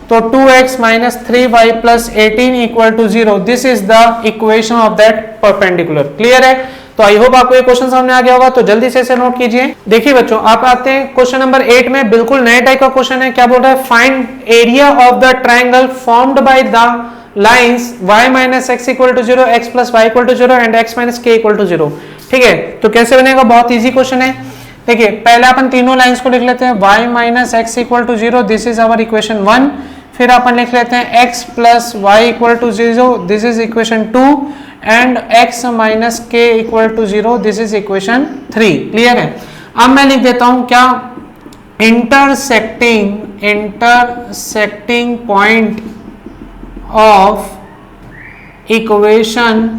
तो 2x minus 3y plus 18 equal to 0, this is the equation of that perpendicular. Clear है? तो आई होप आपको ये क्वेश्चन समझ में आ गया होगा, तो जल्दी से इसे नोट कीजिए। देखिए बच्चों, आप आते हैं क्वेश्चन नंबर 8 में, बिल्कुल नए टाइप का क्वेश्चन है। क्या बोल रहा है, find area of the triangle formed by the lines y minus x equal to 0, x plus Y equal to 0 and x minus के इक्वल टू 0। ठीक है, तो कैसे बनेगा, बहुत इजी क्वेश्चन है। देखिए पहले अपन तीनों लाइंस को लिख लेते हैं, y minus x equal to 0, this is our equation 1। फिर अपन लिख लेते हैं x plus Y equal to 0, this is equation 2 and x minus के equal to 0, this is equation 3। Clear है? अब मैं लिख देता हूं क्या, intersecting point of equation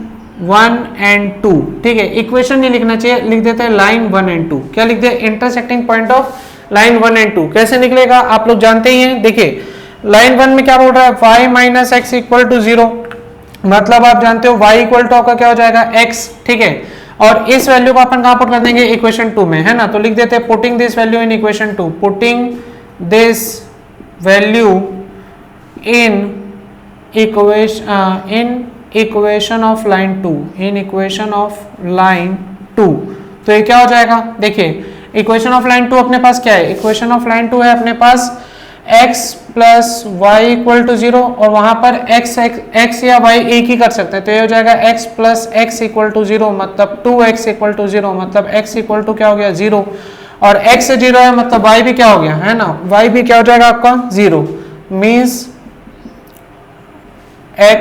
1 and 2। ठीक है, इक्वेशन नहीं लिखना चाहिए, लिख देते हैं लाइन 1 एंड 2। क्या लिख दे, intersecting point of line 1 and 2। कैसे निकलेगा आप लोग जानते ही हैं। देखिए लाइन 1 में क्या बोल रहा है, y minus x equal to 0, मतलब आप जानते हो y इक्वल टू आपका क्या हो जाएगा x। ठीक है, और इस वैल्यू को अपन कहां पुट कर देंगे, इक्वेशन 2 में, है ना। तो लिख देते हैं putting this value in equation 2, putting this value in equation of line 2, in equation of line 2। तो ये क्या हो जाएगा, देखिए इक्वेशन ऑफ लाइन 2 अपने पास क्या है, इक्वेशन ऑफ लाइन 2 है अपने पास x plus Y equal to 0 और वहां पर x या y एक ही कर सकते हैं, तो ये हो जाएगा x plus x equal to 0 मतलब 2x इक्वल टू 0 मतलब x इक्वल टू क्या हो गया 0 और x से 0 है मतलब y भी क्या हो गया है ना, y भी क्या हो जाएगा आपका 0 मीन्स x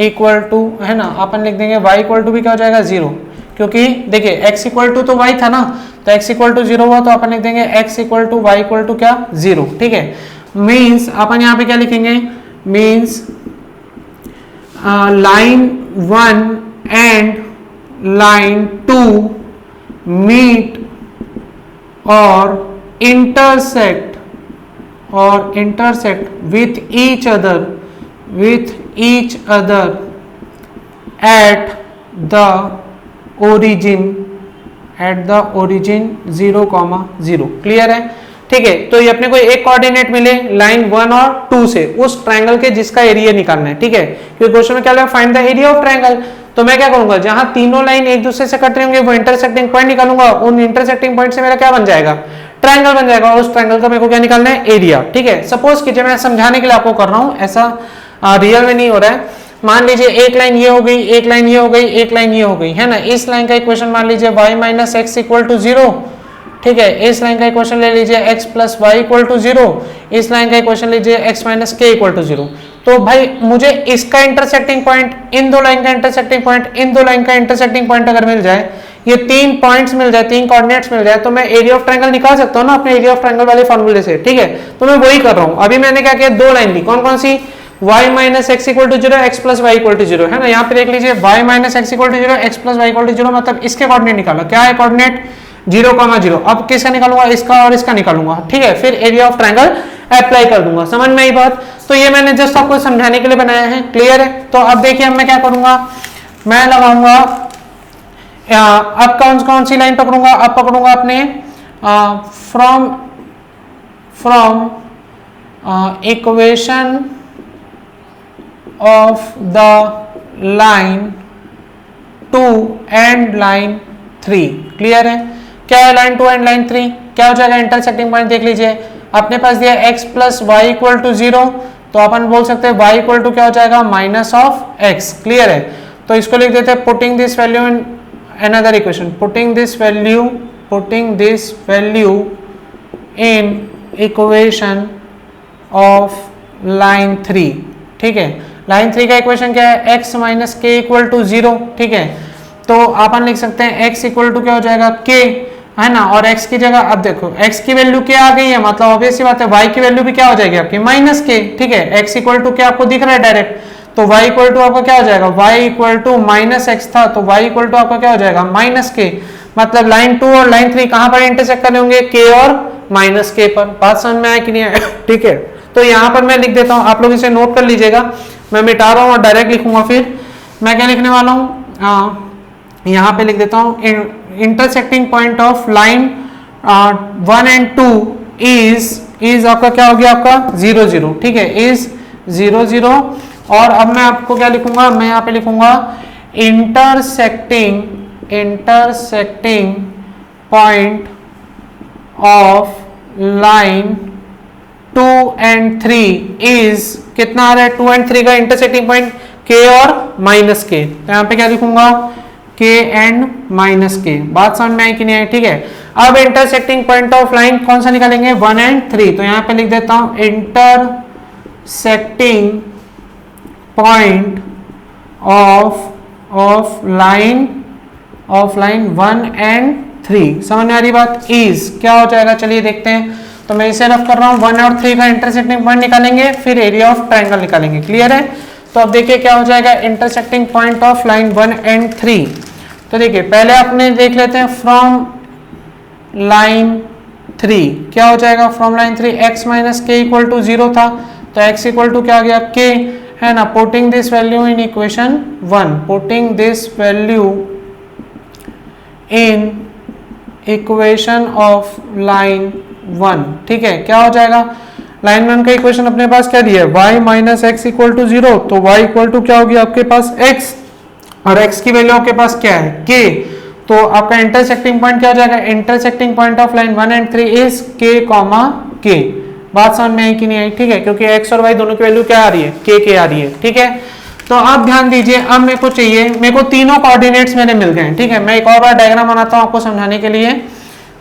इक्वल टू है ना, अपन लिख देंगे y इक्वल टू भी क्या हो जाएगा 0 क्योंकि देखिए x इक्वल टू तो y था ना, तो x इक्वल टू 0 हुआ तो अपन लिख देंगे x equal to y equal to क्या 0, ठीक है। मीन्स अपन यहाँ पे क्या लिखेंगे, means line 1 and line 2 meet और intersect with each other at the origin 0,0 क्लियर है, ठीक है। तो ये अपने को एक कोऑर्डिनेट मिले लाइन 1 और 2 से उस ट्रायंगल के जिसका एरिया निकालना है, ठीक है, क्योंकि क्वेश्चन में क्या लिखा find the area of triangle. तो मैं क्या करूंगा, जहां तीनों लाइन एक दूसरे से कट रहे होंगे वो इंटरसेक्टिंग पॉइंट निकालूंगा, उन इंटरसेक्टिंग पॉइंट से मेरा क्या बन जाएगा ट्रायंगल बन जाएगा और उस ट्रायंगल का मेरे को क्या निकालना है एरिया, ठीक है। सपोज कीजिए मैं समझाने के लिए आपको कर रहा हूं, ऐसा रियल में नहीं हो रहा है। मान लीजिए एक लाइन ये हो गई, एक लाइन ये हो गई, एक लाइन ये हो गई है ना, इस लाइन का इक्वेशन मान लीजिए y minus x equal to 0, ठीक है। इस लाइन का इक्वेशन ले लीजिए x plus Y equal to 0, इस लाइन का इक्वेशन लीजिए x माइनस के इक्वल टू 0। तो भाई मुझे इसका इंटरसेक्टिंग पॉइंट, इन दो लाइन का इंटरसेक्टिंग पॉइंट, इन दो लाइन का इंटरसेक्टिंग पॉइंट अगर मिल जाए, ये 3 पॉइंट्स मिल जाए, 3 कोऑर्डिनेट्स मिल जाए, तो मैं एरिया ऑफ ट्रायंगल निकाल सकता हूँ ना अपने एरिया ऑफ ट्रायंगल वाले फॉर्मूले से, ठीक है। तो मैं वही कर रहा हूँ। अभी मैंने क्या किया, दो लाइन ली, कौन कौन सी, y minus x equal to 0, x plus Y equal to 0 है ना। यहाँ पे देख लीजिए y minus x equal to 0, x plus Y equal to 0 मतलब इसके कोऑर्डिनेट निकाला, क्या है कोऑर्डिनेट 0,0। अब किसका निकालूंगा, इसका और इसका निकालूंगा, ठीक है। फिर एरिया ऑफ ट्रायंगल अप्लाई कर दूंगा, समझ में आई बात। तो ये मैंने जस्ट आपको समझाने के लिए बनाया है, क्लियर है। तो अब देखिए अब मैं क्या करूंगा, मैं लगाऊंगा अब कौन सी लाइन पकड़ूंगा, अब पकड़ूंगा अपने from equation of the line 2 and line 3, clear है। क्या है लाइन 2 एंड लाइन 3, क्या हो जाएगा इंटरसेक्टिंग पॉइंट देख लीजिए, अपने पास दिया x plus Y equal to 0, तो अपन बोल सकते हैं y इक्वल टू क्या हो जाएगा माइनस ऑफ x, क्लियर है। तो इसको लिख देते हैं putting this value in another equation, putting this value in equation of line 3, ठीक है। लाइन 3 का इक्वेशन क्या है, x माइनस के इक्वल टू 0, ठीक है। तो अपन लिख सकते हैं x इक्वल टू क्या हो जाएगा k, है ना, और x की जगह अब देखो x की वैल्यू क्या आ गई है, मतलब ऑब्वियस सी बात है y की वैल्यू भी क्या हो जाएगी आपकी माइनस के, ठीक है। x इक्वल टू क्या आपको दिख रहा है डायरेक्ट, तो y इक्वल टू आपका क्या हो जाएगा, y equal to minus x था, तो y इक्वल टू आपका क्या हो जाएगा माइनस के, मतलब लाइन 2 और लाइन 3 कहां पर इंटरसेक्ट कर होंगे, k और माइनस के पर। बात समझ में आया कि नहीं आया, ठीक है। तो यहाँ पर मैं लिख देता हूँ, आप लोग इसे नोट कर लीजिएगा, मैं मिटा रहा हूँ और डायरेक्ट लिखूंगा। फिर मैं क्या लिखने वाला हूँ, यहाँ पे लिख देता हूँ intersecting point of line 1 and 2 is आपका क्या हो गया आपका 0 0, ठीक है, इज 0 0। और अब मैं आपको क्या लिखूंगा, मैं यहाँ पे लिखूंगा intersecting point of line 2 and 3 is कितना आ रहा है, 2 एंड 3 का इंटरसेक्टिंग पॉइंट k और माइनस के, तो यहाँ पे क्या लिखूंगा k एंड माइनस के। बात समझ में आई कि नहीं आई, ठीक है। अब इंटरसेक्टिंग पॉइंट ऑफ लाइन कौन सा निकालेंगे, 1 एंड 3, तो यहाँ पे लिख देता हूं intersecting point of line 1 and 3, समझ में आ रही बात, इज क्या हो जाएगा, चलिए देखते हैं। तो मैं इसे रफ कर रहा हूँ, 1 और 3 का इंटरसेक्टिंग पॉइंट निकालेंगे, फिर एरिया ऑफ ट्रायंगल निकालेंगे, क्लियर है। तो अब देखिए क्या हो जाएगा intersecting point of line 1 and 3। तो देखिए पहले अपने देख लेते हैं फ्रॉम लाइन 3, क्या हो जाएगा फ्रॉम लाइन 3, x माइनस के इक्वल टू 0 था, तो x इक्वल टू क्या आ गया k, है ना। Putting this value in equation 1, putting this value in equation of line 1, ठीक है। क्या हो जाएगा, लाइन 1 का इक्वेशन अपने पास क्या दिया है, y minus x equal to 0, तो y इक्वल टू क्या होगी आपके पास x, और x की वैल्यू आपके पास क्या है k, तो आपका इंटरसेक्टिंग पॉइंट क्या हो जाएगा, intersecting point of line 1 and 3 is k, k, बात समझ में आई कि नहीं आई? ठीक है, क्योंकि x और y दोनों की वैल्यू क्या आ रही है, k आ रही है। ठीक है, तो अब ध्यान दीजिए, अब मेरे को चाहिए, मेरे को तीनों कोऑर्डिनेट्स मेरे मिल गए। ठीक है, मैं एक और बार डायग्राम बनाता हूँ आपको समझाने के लिए,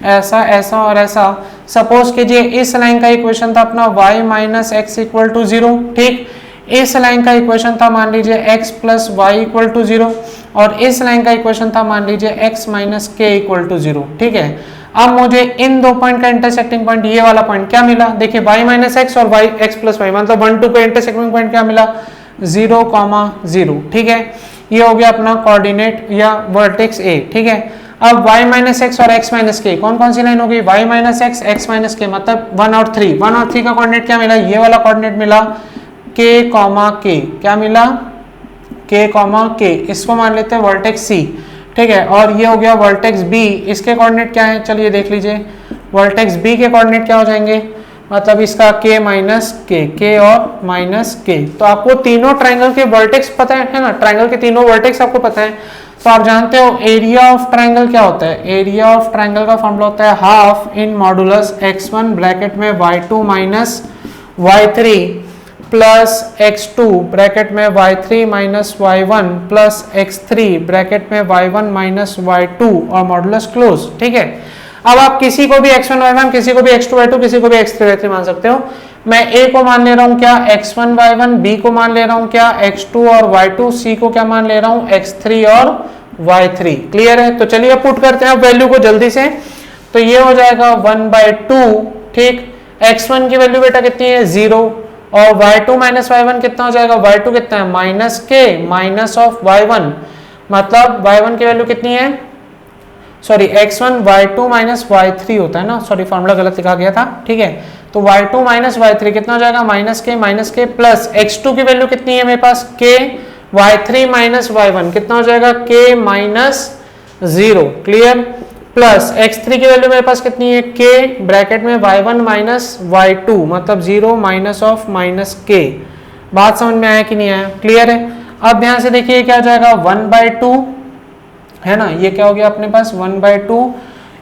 ऐसा ऐसा और ऐसा। सपोज कीजिए इस लाइन का इक्वेशन था अपना y minus x equal to 0। ठीक, इस लाइन का इक्वेशन था मान लीजिए x plus Y equal to 0, और इस लाइन का इक्वेशन था मान लीजिए x माइनस के इक्वल टू 0। ठीक है, अब मुझे इन दो पॉइंट का इंटरसेक्टिंग पॉइंट, ये वाला पॉइंट क्या मिला, देखिए y माइनस एक्स और y x प्लस वाई, मतलब 1 2 का इंटरसेक्टिंग पॉइंट क्या मिला, 0, 0। ठीक है, ये हो गया अपना कोऑर्डिनेट या वर्टेक्स a। ठीक है, अब y माइनस एक्स और x माइनस के, कौन कौन सी लाइन होगी, y minus x, x minus के, मतलब 1 और 3। 1 और 3 का कोऑर्डिनेट क्या मिला, ये वाला कोऑर्डिनेट मिला k, k, क्या मिला, k, k, इसको मान लेते हैं वर्टेक्स c। ठीक है, और ये हो गया वर्टेक्स b, इसके कोऑर्डिनेट क्या है, चलिए देख लीजिए, वर्टेक्स b के कोऑर्डिनेट क्या हो जाएंगे, मतलब इसका k माइनस k और माइनस k। तो आपको तीनों ट्राइंगल के वर्टेक्स पता है ना, ट्राइंगल के तीनों वर्टेक्स आपको पता है, तो आप जानते हो एरिया ऑफ ट्राइंगल क्या होता है, एरिया ऑफ ट्राइंगल का फॉर्मूला होता है half in modulus x1 bracket में y2 minus y3 plus x2 bracket में y3 minus y1 plus x3 bracket में y1 माइनस y2 और मॉडुलस क्लोज। ठीक है, अब आप किसी को भी x1 y1, किसी को भी x2 y2, किसी को भी x3 y3 मान सकते हो। मैं a को मान ले रहा हूं क्या, x1 y1, b को मान ले रहा हूं क्या, x2 और y2, c को क्या मान ले रहा हूं, x3 और y3। क्लियर है? तो चलिए पुट करते हैं अब वैल्यू को जल्दी से। तो ये हो जाएगा 1/2। ठीक, x1 की वैल्यू बेटा कितनी है, 0, और y2 माइनस y1 कितना हो जाएगा, y2 कितना है, माइनस के माइनस ऑफ y1, मतलब y1 की वैल्यू कितनी है, sorry x1 y2 minus y3 होता है ना, सॉरी फॉर्मूला गलत लिखा गया था। ठीक है, तो y2 माइनस y3 कितना हो जाएगा, माइनस के प्लस x2 की वैल्यू कितनी है मेरे पास, k, y3 माइनस y1 कितना हो जाएगा, k minus 0। Clear, plus x3 की वैल्यू मेरे पास कितनी है, k ब्रैकेट में y1 माइनस y2, मतलब 0 माइनस ऑफ माइनस k। बात समझ में आया कि नहीं आया? क्लियर है? अब ध्यान से देखिए क्या हो जाएगा, 1/2 है ना, ये क्या हो गया अपने पास 1/2,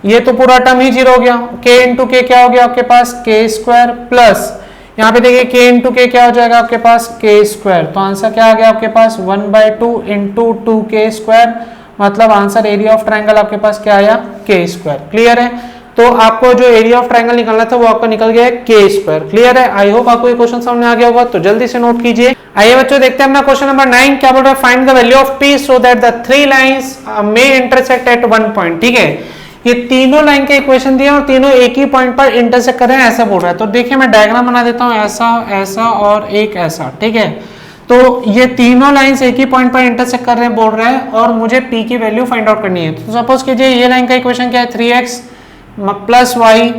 ये तो पूरा टर्म ही 0 हो गया, k इंटू के क्या हो गया आपके पास, k स्क्वायर, प्लस यहाँ पे देखिए k इंटू के क्या हो जाएगा आपके पास, k स्क्वायर। तो आंसर क्या आ गया आपके पास, 1/2 इंटू 2k स्क्वायर, मतलब आंसर एरिया ऑफ ट्राइंगल आपके पास क्या आया, k स्क्वायर। क्लियर है? तो आपको जो एरिया ऑफ ट्राइंगल निकलना था वो आपका निकल गया है k स्क्वायर। क्लियर है? आई होप आपको ये क्वेश्चन समझ में आ गया होगा, तो जल्दी से नोट कीजिए। आइए बच्चों देखते हैं अपना क्वेश्चन नंबर 9 क्या बोल रहा है, find the value of p so that the three lines may intersect at one point. ठीक है, ये तीनों लाइन के इक्वेशन दिए और तीनों एक ही पॉइंट पर इंटरसेक्ट कर रहे हैं, ऐसा बोल रहा है। तो देखिए मैं डायग्राम बना देता हूँ, ऐसा ऐसा और एक ऐसा। ठीक है, तो ये तीनों लाइंस एक ही पॉइंट पर इंटरसेक्ट कर रहे हैं बोल रहा है, और मुझे p की वैल्यू फाइंड आउट करनी है। तो सपोज कीजिए ये लाइन का इक्वेशन क्या है, 3x plus y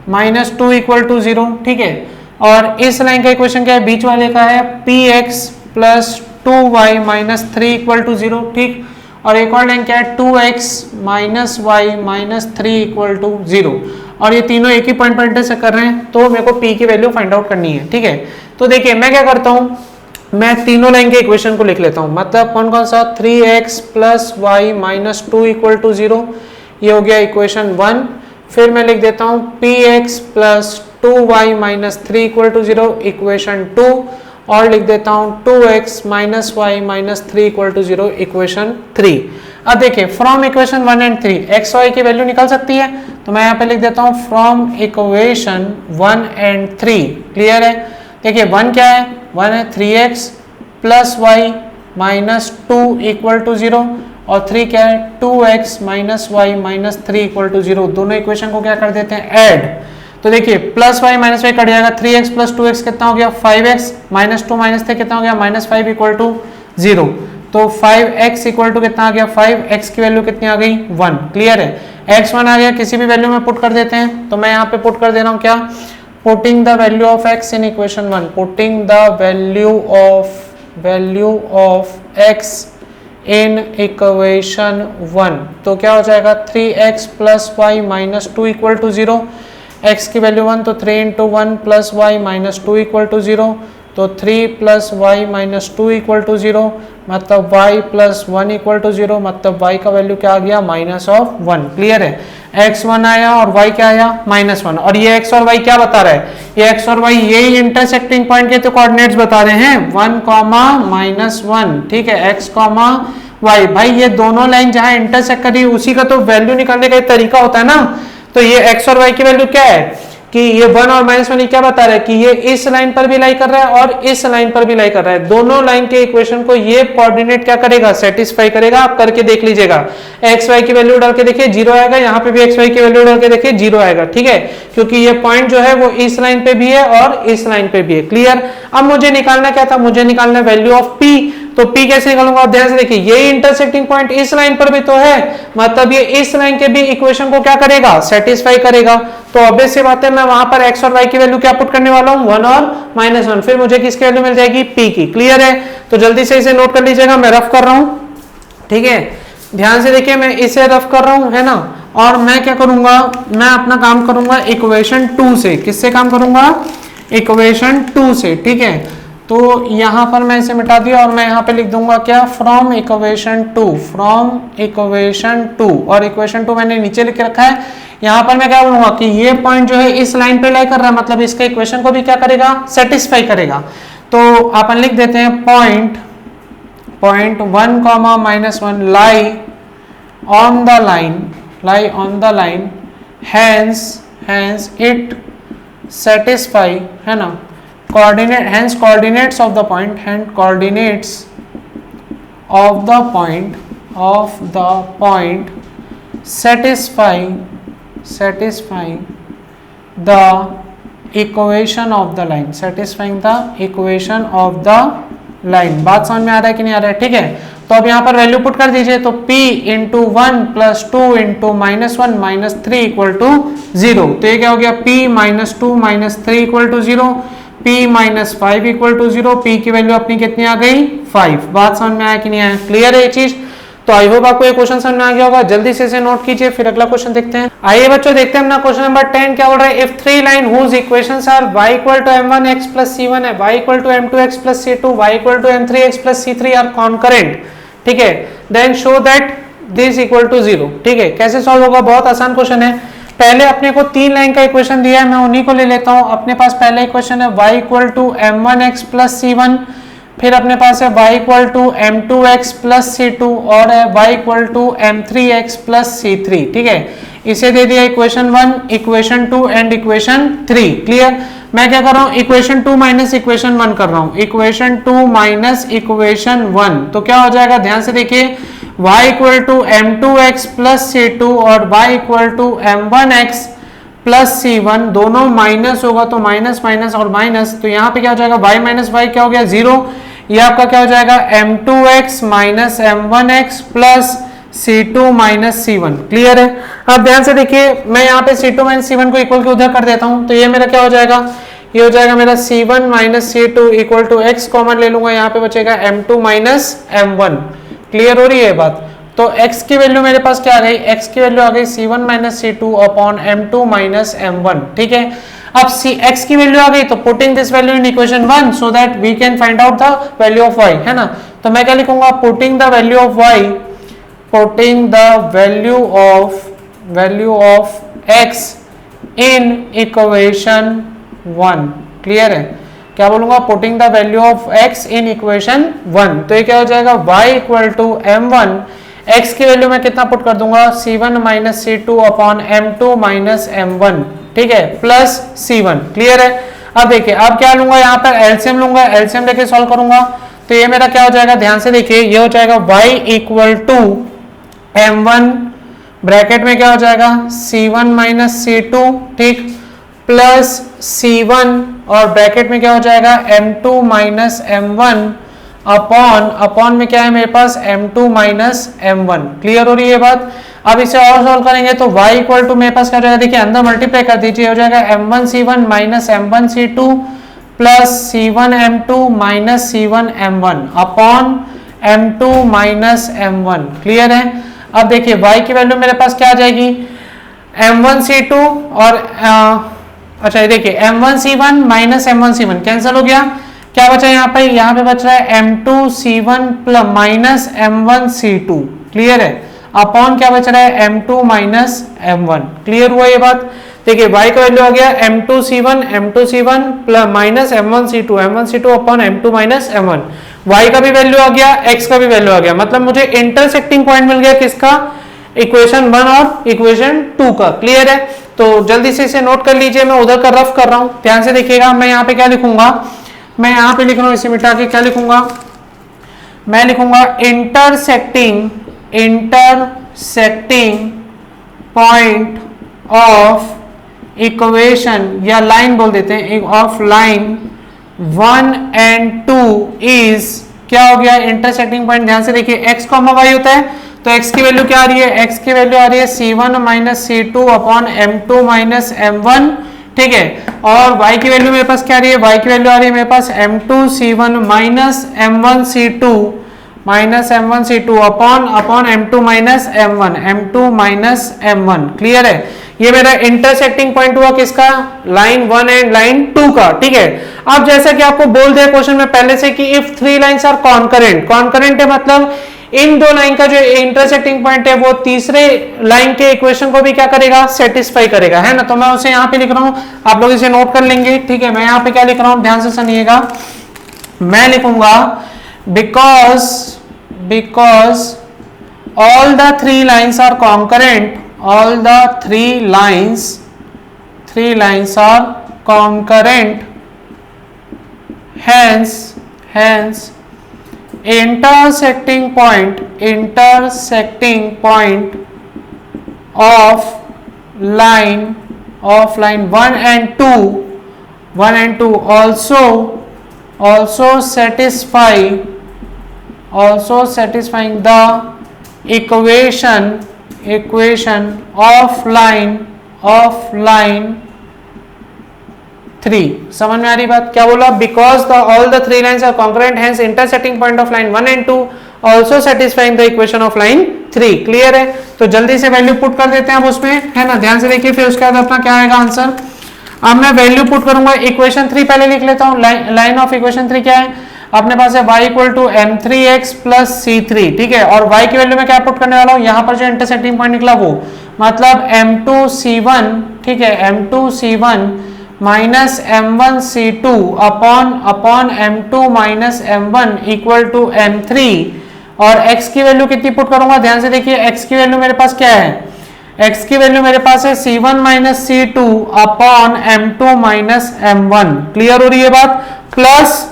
minus 2 equal to 0। ठीक है, और इस लाइन का इक्वेशन क्या है, बीच वाले का है px plus 2y minus 3 equal to 0। ठीक, और एक और लाइन क्या है, 2x minus y minus 3 equal to 0, और ये तीनों एक ही पॉइंट पर इंटरसेक्ट कर रहे हैं, तो मेरे को p की वैल्यू फाइंड आउट करनी है। ठीक है, तो देखिए मैं क्या करता हूँ, मैं तीनों लाइन के इक्वेशन को लिख लेता हूँ, मतलब कौन कौन सा, 3x plus y minus 2 equal to 0, ये हो गया इक्वेशन 1। फिर मैं लिख देता हूँ px plus 2y minus 3 equal to 0, equation 2, और लिख देता हूँ 2x minus y minus 3 equal to 0, equation 3। अब देखिए from equation 1 and 3 x y की वैल्यू निकल सकती है, तो मैं यहाँ पे लिख देता हूँ फ्रॉम इक्वेशन 1 एंड 3। क्लियर है? देखिए 1 क्या है, 1 है 3x plus y minus 2 equal to 0, और 3 क्या है, 2x minus y minus 3 equal to 0। दोनों इक्वेशन को क्या कर देते हैं, ऐड। तो देखिए plus y minus y cut जाएगा, 3x प्लस 2x कितना हो गया, 5x माइनस 2 माइनस 3 कितना हो गया, माइनस 5 इक्वल टू 0। तो 5x इक्वल टू कितना आ गया, 5x की वैल्यू कितनी आ गई, 1। क्लियर है? x1 आ गया, किसी भी वैल्यू में पुट कर देते हैं, तो मैं यहाँ पे पुट कर दे रहा हूँ क्या, putting the value of x in equation 1, putting the value of x in equation 1, तो क्या हो जाएगा, 3x plus y minus 2 equal to 0, x की वैल्यू 1, तो 3 into 1 plus y minus 2 equal to 0, तो 3 plus y minus 2 equal to 0, मतलब y प्लस 1 इक्वल टू 0, मतलब y का वैल्यू क्या आ गया माइनस ऑफ 1। क्लियर है, x1 आया और y क्या आया माइनस 1। और ये x और y क्या बता रहा है, ये x और y यही इंटरसेक्टिंग पॉइंट के तो कोऑर्डिनेट्स बता रहे हैं 1, माइनस 1। ठीक है, x, y, भाई ये दोनों लाइन जहां इंटरसेक्ट करी उसी का तो वैल्यू निकालने का एक तरीका होता है ना। तो ये x और y की वैल्यू क्या है कि ये 1 और माइनस 1 क्या बता रहा है कि ये इस लाइन पर भी लाई कर रहा है और इस लाइन पर भी लाई कर रहा है। दोनों लाइन के इक्वेशन को ये कोऑर्डिनेट क्या करेगा, सेटिस्फाई करेगा। आप करके देख लीजिएगा, एक्स वाई की वैल्यू डाल के देखिए 0 आएगा, यहाँ पे भी एक्स वाई की वैल्यू डाल के देखिए 0 आएगा। ठीक है, क्योंकि ये पॉइंट जो है वो इस लाइन पे भी है और इस लाइन पे भी है। क्लियर। अब मुझे निकालना क्या था, मुझे निकालना वैल्यू ऑफ पी। तो P कैसे निकालूंगा, आप ध्यान से देखिए, ये इंटरसेक्टिंग पॉइंट इस लाइन पर भी तो है, मतलब ये इस लाइन के भी इक्वेशन को क्या करेगा, सेटिस्फाई करेगा। तो ऑब्वियस सी बात है, मैं वहां पर x और y की वैल्यू क्या पुट करने वाला हूं 1 और माइनस 1, फिर मुझे किसकी वैल्यू मिल जाएगी P की। क्लियर है, तो जल्दी से इसे नोट कर लीजिएगा, मैं रफ कर रहा हूं। ठीक है, ध्यान से देखिए, मैं इसे रफ कर रहा हूं, है ना। और मैं क्या करूंगा, मैं अपना काम करूंगा इक्वेशन 2 से। किससे काम करूंगा, इक्वेशन 2 से। ठीक है, तो यहां पर मैं इसे मिटा दिया और मैं यहां पे लिख दूंगा क्या, फ्रॉम इक्वेशन 2, फ्रॉम इक्वेशन 2। और इक्वेशन 2 मैंने नीचे लिख रखा है। यहां पर मैं क्या बोलूंगा कि ये पॉइंट जो है इस लाइन पे लाई कर रहा है, मतलब इसका इक्वेशन को भी क्या करेगा, सेटिस्फाई करेगा। तो अपन लिख देते हैं point 1, minus 1 lie on the line, hence it satisfy, है ना, hence coordinates of the point satisfy the equation of the line, satisfying the equation of the line। बात समझ में आ रहा है कि नहीं आ रहा है। ठीक है, तो अब यहाँ पर वैल्यू पुट कर दीजिए, तो p into 1 plus 2 into minus 1 minus 3 equal to 0। तो ये क्या हो गया, p minus 2 minus 3 equal to 0, p minus 5 equal to 0। p की वैल्यू अपनी कितनी आ गई, 5। बात समझ में आया कि नहीं आया, क्लियर है ये चीज। तो आई होप आपको ये क्वेश्चन समझ में आ गया होगा, जल्दी से इसे नोट कीजिए, फिर अगला क्वेश्चन देखते हैं। आइए बच्चों देखते हैं अपना क्वेश्चन नंबर 10 क्या बोल रहा है। If three line whose equations are y equal to m1x plus c1 है, y equal to m2x plus c2, y equal to m3x plus c3 are concurrent, ठीक है, then show that this equal to 0। ठीक है, कैसे सॉल्व होगा, बहुत आसान क्वेश्चन है। पहले अपने को 3 लाइन का इक्वेशन दिया है, मैं उन्हीं को ले लेता हूं। अपने पास पहला इक्वेशन है y equal to m1x plus c1, फिर अपने पास है y equal to m2x plus c2 और है y equal to m3x plus c3। ठीक है, इसे दे दिया equation 1, equation 2 and equation 3। Clear. मैं क्या कर रहा हूँ, इक्वेशन 2 माइनस इक्वेशन 1 कर रहा हूँ, इक्वेशन 2 माइनस इक्वेशन 1। तो क्या हो जाएगा, ध्यान से देखिए, y equal to m2x plus c2 और y equal to m1x plus c1, दोनों माइनस होगा तो माइनस माइनस और माइनस, तो यहाँ पे क्या हो जाएगा, y माइनस y क्या हो गया 0। ये आपका क्या हो जाएगा m2x minus m1x plus c2 minus c1। Clear है। अब ध्यान से देखिए, मैं यहाँ पे c2 माइनस c1 को इक्वल के उधर कर देता हूँ, तो ये मेरा क्या हो जाएगा, ये हो जाएगा मेरा c1 minus c2 equal to x common ले लूंगा, यहाँ पे बचेगा m2 माइनस m1। क्लियर हो रही है बात। तो x की वैल्यू मेरे पास क्या आ गई, x की वैल्यू आ गई c1 minus c2 upon m2 minus m1। ठीक है, अब x की वैल्यू आ गई, तो putting this value in equation 1 so that we can find out the value of y, है ना। तो मैं क्या लिखूंगा, putting the value of y, putting the value of x in equation 1। Clear है, क्या बोलूंगा, putting the value of x in equation 1। तो ये क्या हो जाएगा, y equal to m1, x की वैल्यू मैं कितना पुट कर दूंगा, c1 minus c2 upon m2 minus m1। ठीक है, प्लस c1। क्लियर है। अब देखिए, अब क्या लूंगा, यहाँ पर एलसीएम लूंगा, एलसीएम लेके सॉल्व करूंगा, तो ये मेरा क्या हो जाएगा, ध्यान से देखिए, ये हो जाएगा y equal to m1 bracket में क्या हो जाएगा c1 माइनस c2, ठीक, प्लस c1 और ब्रैकेट में क्या हो जाएगा m2 माइनस m1 अपॉन में क्या है मेरे पास m2 माइनस m1। क्लियर हो रही है बात। अब इसे और सॉल्व करेंगे तो y इक्वल टू मेरे पास क्या हो जाएगा, देखिए अंदर मल्टीप्लाई कर दीजिए, हो जाएगा m1 c1 minus m1 c2 plus c1 m2 minus c1 m1 upon m2 minus m1। Clear है। अब देखिए y की वैल्यू मेरे पास क्या आ जाएगी, m1 c2 और अच्छा देखिए m1 c1 minus m1 c1 cancel हो गया, क्या बचा यहाँ पे बच रहा है M2C1 plus minus M1C2, clear है, अपॉन क्या बच रहा है M2 माइनस M1, क्लियर हुआ ये बात। देखिए y का वैल्यू आ गया M2C1 plus minus M1C2 upon M2 minus M1, y का भी वैल्यू आ गया, x का भी वैल्यू आ गया, मतलब मुझे इंटरसेक्टिंग पॉइंट मिल गया किसका, इक्वेशन 1 और इक्वेशन 2 का, क्लियर है। तो जल्दी से इसे नोट कर लीजिए, मैं उधर का रफ कर रहा हूं, ध्यान से देखिएगा। मैं यहाँ पे क्या लिखूंगा, मैं यहाँ पे लिख रहा हूं, इसे मिटा के क्या लिखूंगा, मैं लिखूंगा इंटरसेक्टिंग पॉइंट ऑफ इक्वेशन, या लाइन बोल देते हैं, ऑफ लाइन 1 and 2 इज, क्या हो गया इंटरसेक्टिंग पॉइंट, ध्यान से देखिए x कॉमा y होता है, तो x की वैल्यू क्या आ रही है, x की वैल्यू आ रही है C1 minus C2 upon M2 minus M1, ठीक है, और y की वैल्यू मेरे पास क्या आ रही है, y की वैल्यू आ रही है मेरे पास M2C1 minus M1C2 upon M2 minus M1, clear है। ये मेरा इंटरसेक्टिंग पॉइंट हुआ किसका, लाइन 1 एंड लाइन 2 का, ठीक है। अब जैसा कि आपको बोल दिया क्वेश्चन में पहले से कि इफ 3 लाइंस आर कॉन्करेंट है, मतलब इन दो लाइन का जो इंटरसेक्टिंग पॉइंट है वो तीसरे लाइन के इक्वेशन को भी क्या करेगा, सेटिस्फाई करेगा, है ना। तो मैं उसे यहाँ पे लिख रहा हूँ, आप लोग इसे नोट कर लेंगे, ठीक है। मैं यहाँ पे क्या लिख रहा हूँ, ध्यान से सुनिएगा, मैं लिखूंगा because all the three lines are concurrent, all the three lines are concurrent, hence intersecting point of line 1 and 2 also satisfying the equation of line 3। समझ में आ रही बात, क्या बोला, because all the three lines are concurrent, hence intersecting point of line 1 and 2 also satisfying the equation of line 3, clear है। तो जल्दी से वैल्यू पुट कर देते हैं अब उसमें, है ना, ध्यान से देखिए, फिर उसके बाद अपना क्या आएगा आंसर। अब मैं वैल्यू पुट करूंगा, इक्वेशन 3 पहले लिख लेता हूं, लाइन ऑफ इक्वेशन 3 क्या है, अपने पास है y equal to M3x plus C3, ठीक है, और y की वैल्यू में क्या पुट करने वाला हूं, यहां पर जो इंटरसेक्टिंग पॉइंट निकला वो मतलब M2C1, ठीक है, M2C1 minus M1C2 upon M2 minus M1 equal to M3, और x की वैल्यू कितनी पुट करूंगा, ध्यान से देखिए, x की वैल्यू मेरे पास क्या है, x की वैल्यू मेरे पास है C1 minus C2 upon M2 minus M1, clear हो रही है बात, प्लस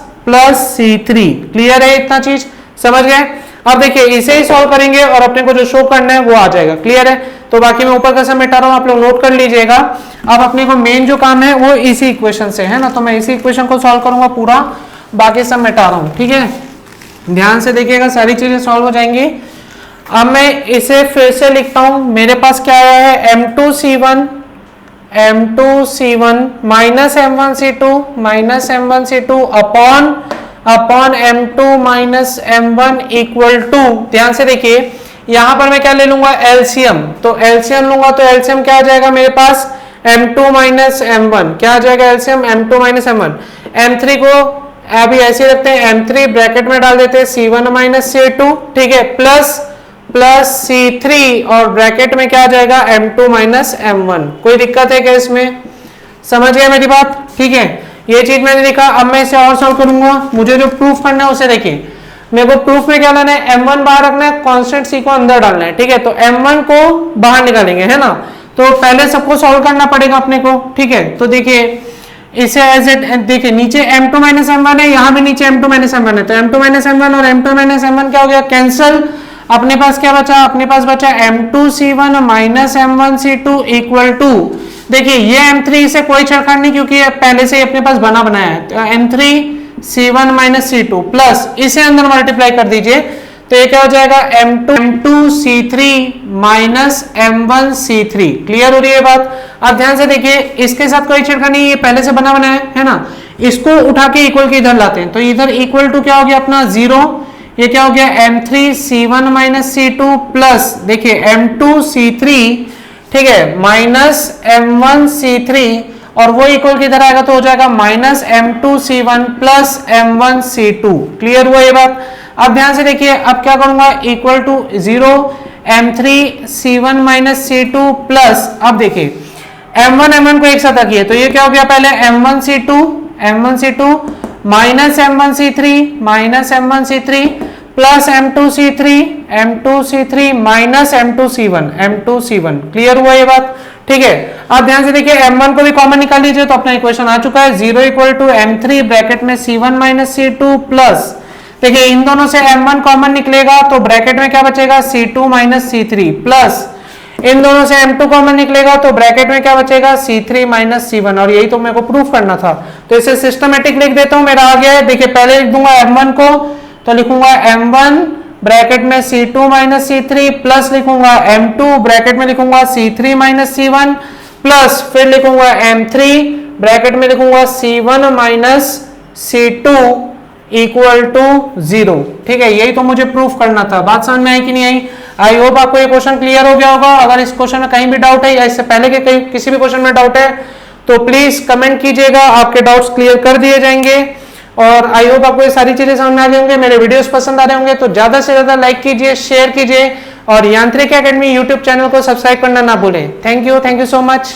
C3, क्लियर है, इतना चीज समझ गए। अब देखिए इसे ही सॉल्व करेंगे और अपने को जो शो करना है वो आ जाएगा, क्लियर है। तो बाकी मैं ऊपर का सब मिटा रहा हूं, आप लोग नोट कर लीजिएगा। अब अपने को मेन जो काम है वो इसी इक्वेशन से है ना, तो मैं इसी इक्वेशन को सॉल्व करूंगा पूरा, बाकी सब मिटा रहा हूं, ठीक है। ध्यान से देखिएगा, सारी चीजें सॉल्व हो जाएंगी। अब मैं इसे फिर से लिखता हूं, मेरे पास क्या आया है, M2C1 minus M1C2 upon M2 minus M1 equal to, ध्यान से देखिए यहां पर मैं क्या ले लूंगा, एलसीएम, तो एलसीएम लूंगा, तो एलसीएम क्या आ जाएगा मेरे पास, M2 माइनस M1, क्या आ जाएगा LCM, M2 minus M1। M3 को अभी ऐसे रखते हैं, M3 ब्रैकेट में डाल देते हैं C1 माइनस C2, ठीक है, प्लस C3 और ब्रैकेट में क्या आ जाएगा, M2 माइनस M1। कोई दिक्कत है क्या इसमें, समझ गए मेरी बात, ठीक है। ये चीज मैंने लिखा, अब मैं इसे और सॉल्व करूंगा, मुझे जो प्रूफ करना है उसे देखिए, मेरे को प्रूफ में क्या लाना है, M1 बाहर रखना है, कांस्टेंट C को अंदर डालना है, ठीक है। तो M1 को बाहर निकालेंगे, है ना, तो पहले सबको सॉल्व करना पड़ेगा अपने को, ठीक है। तो देखिए इसे एज इट, देखिए नीचे M2 माइनस M1 है, यहाँ भी नीचे M2 माइनस M1 है, तो M2 माइनस M1 और M2 माइनस M1 क्या हो गया, कैंसल। अपने पास क्या बचा, अपने पास बचा M2C1 minus M1C2 equal to, देखिए ये M3 से कोई छेड़खानी नहीं क्योंकि पहले से ही अपने पास बनाया है, तो M3C1 माइनस C2 प्लस इसे अंदर मल्टीप्लाई कर दीजिए, तो ये क्या हो जाएगा, M2C3 माइनस M1C3, क्लियर हो रही है बात। अब ध्यान से देखिए, इसके साथ कोई छेड़खानी, ये पहले से बना है ना, इसको उठा के इक्वल के इधर लाते हैं, तो इधर इक्वल टू क्या हो गया अपना 0, ये क्या हो गया M3C1 माइनस C2 प्लस देखिए M2C3, ठीक है, माइनस M1C3, और वो इक्वल किधर आएगा तो हो जाएगा -m2c1 प्लस m1c2। क्लियर हुआ ये बात। अब ध्यान से देखिए, अब क्या करूंगा, equal to 0 m3c1 minus c2 plus, अब देखिए m1 को एक साथ रखिए तो ये क्या हो गया, पहले m1c2 minus m1c3 plus m2c3 minus m2c1। Clear हुआ ये बात, ठीक है। अब ध्यान से देखिए m1 को भी कॉमन निकाल लीजिए तो अपना इक्वेशन आ चुका है, 0 इक्वल टू m3 ब्रैकेट में c1 माइनस c2 प्लस, देखिए इन दोनों से m1 कॉमन निकलेगा तो ब्रैकेट में क्या बचेगा, c2 माइनस c3 प्लस इन दोनों से m2 कॉमन निकलेगा तो ब्रैकेट में क्या बचेगा, c3 माइनस c1। और यही तो मेरे को प्रूफ करना था, तो इसे सिस्टमेटिक लिख देता हूं, मेरा आ गया है। देखिए पहले लिख दूंगा m1 को, तो लिखूंगा m1 ब्रैकेट में c2 माइनस c3 प्लस लिखूंगा m2 ब्रैकेट में लिखूंगा c3 माइनस c1 प्लस फिर लिखूंगा m3 ब्रैकेट में लिखूंगा c1 minus c2 equal to 0। ठीक है, यही तो मुझे प्रूफ करना था। बात समझ में आई कि नहीं आई? आई होप आपको ये क्वेश्चन क्लियर हो गया होगा। अगर इस क्वेश्चन में कहीं भी डाउट है या इससे पहले के कहीं किसी भी क्वेश्चन में डाउट है तो प्लीज कमेंट कीजिएगा, आपके डाउट्स क्लियर कर दिए जाएंगे। और आई होप आपको ये सारी चीजें समझ में आ जाएंगे, मेरे वीडियोस पसंद आ रहे होंगे तो ज्यादा से ज्यादा लाइक कीजिए, शेयर कीजिए और यांत्रिक एकेडमी यूट्यूब चैनल को सब्सक्राइब करना ना भूलें। Thank you so much.